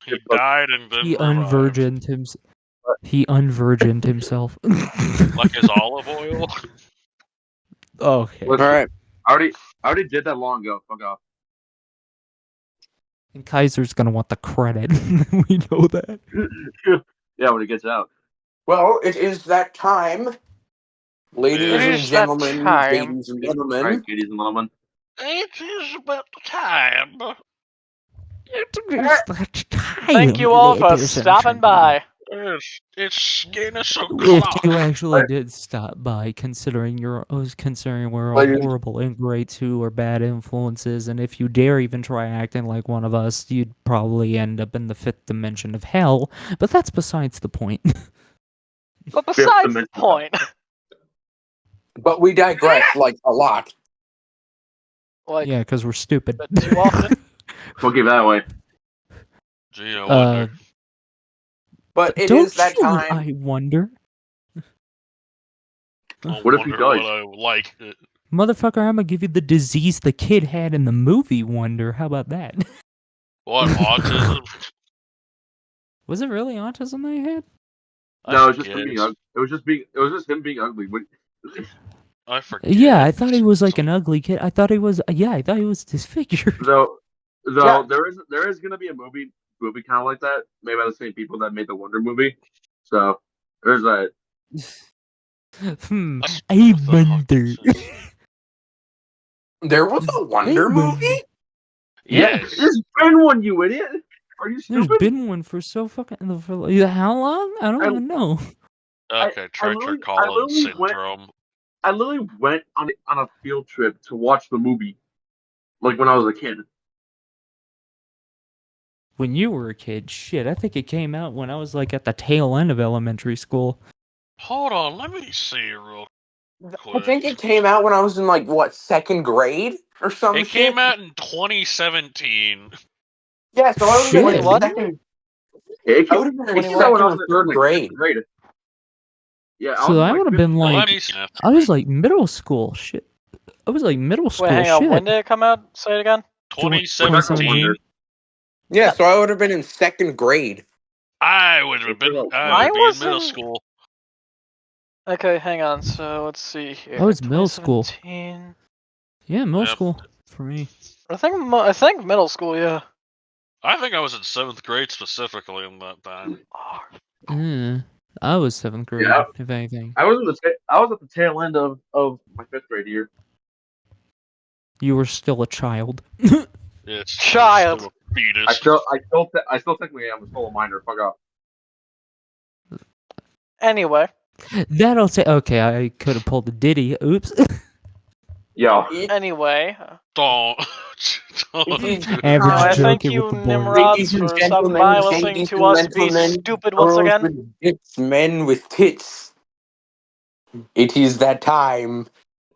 He died and then He revived. unvirgined himself. Like his olive oil. Okay. All right. I already did that long ago. Fuck off. And Kaiser's gonna want the credit. We know that. Yeah, when it gets out. Well, it is that time, ladies It and is that gentlemen, time. ladies and gentlemen. Alright, ladies and gentlemen. It is about the time. It is that time. Thank you all for ladies and stopping gentlemen. by. It's getting so If close. you actually did stop by, considering we're all Ladies- horrible ingrates who are bad influences, and if you dare even try acting like one of us, you'd probably end up in the fifth dimension of hell. But that's besides the point. But besides the dimension. point, But we digress like a lot. like, Yeah, because we're stupid. but too often. Don't give that away. Gee, I wonder. But it Don't is that you? time. I wonder. I What if he wonder does? what I like it. Motherfucker, I'm gonna give you the disease the kid had in the movie Wonder. How about that? What, autism? Was it really autism they had? No, I it's just him being forget. ugly. It was just him being ugly. I forget. Yeah, I thought he was like an ugly kid. I thought he was disfigured. Though Yeah. there is gonna be a movie kind of like that, made by the same people that made the Wonder movie. So there's that. That's- I what the wonder. fuck is this? There was a Wonder movie? Yes. There's been one, you idiot. Are you There's stupid? been one for how long? I don't even know. Okay, Trencher literally Collins went- syndrome. I literally went on a field trip to watch the movie, like when I was a kid. When you were a kid, shit, I think it came out when I was like at the tail end of elementary school. Hold on, let me see real I quick. think it came out when I was in, like, what, second grade? or some It shit. came out in 2017. Yeah, so I would have been in What? second. It I would have been in came out second when I or was third in grade. fifth grade. Yeah, I was So in I would have been Well, like, I was like middle school. Shit. I was like middle school. Wait, hang on. Shit. When did it come out? Say it again. 2017. Yeah, so I would have been in second grade. I would be in middle in- school. Okay, hang on. So let's see here. I was middle school. 2017. Yeah, middle Yep. school for me. I think middle school. Yeah. I think I was in 7th grade specifically in that time. I was 7th grade, Yeah. if anything. I was at the tail end of my 5th grade year. You were still a child. It's Child. still a fetus. I still technically am still a minor. Fuck off. Anyway. That'll say, okay, I could have pulled a Diddy. Oops. Yo. Anyway. Don't. Average I joke thank it you, with the boys. Nimrods, Ladies and for stopping by gentlemen, listening ladies to and us be gentlemen, stupid once girls again. with tits, men with tits. It is that time.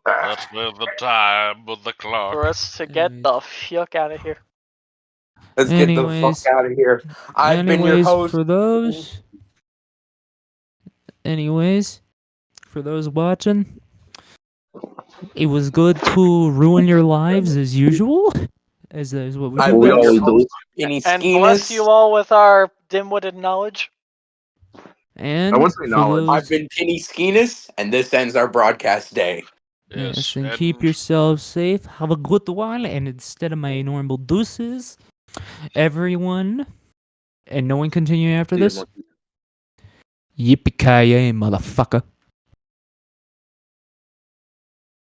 That's with the time of the clock. For us to get the fuck out of here. Let's get the fuck out of here. I've been your host. For those watching, it was good to ruin your lives as usual. As what we I've do. been your host, Penny And bless you all with our dim-witted knowledge. And I want to say for knowledge. those, I've been Penny Skenis, and this ends our broadcast day. yes, and keep yourselves safe. Have a good one. And instead of my normal deuces, everyone, and no one continue after this. Yippee-ki-yay, motherfucker.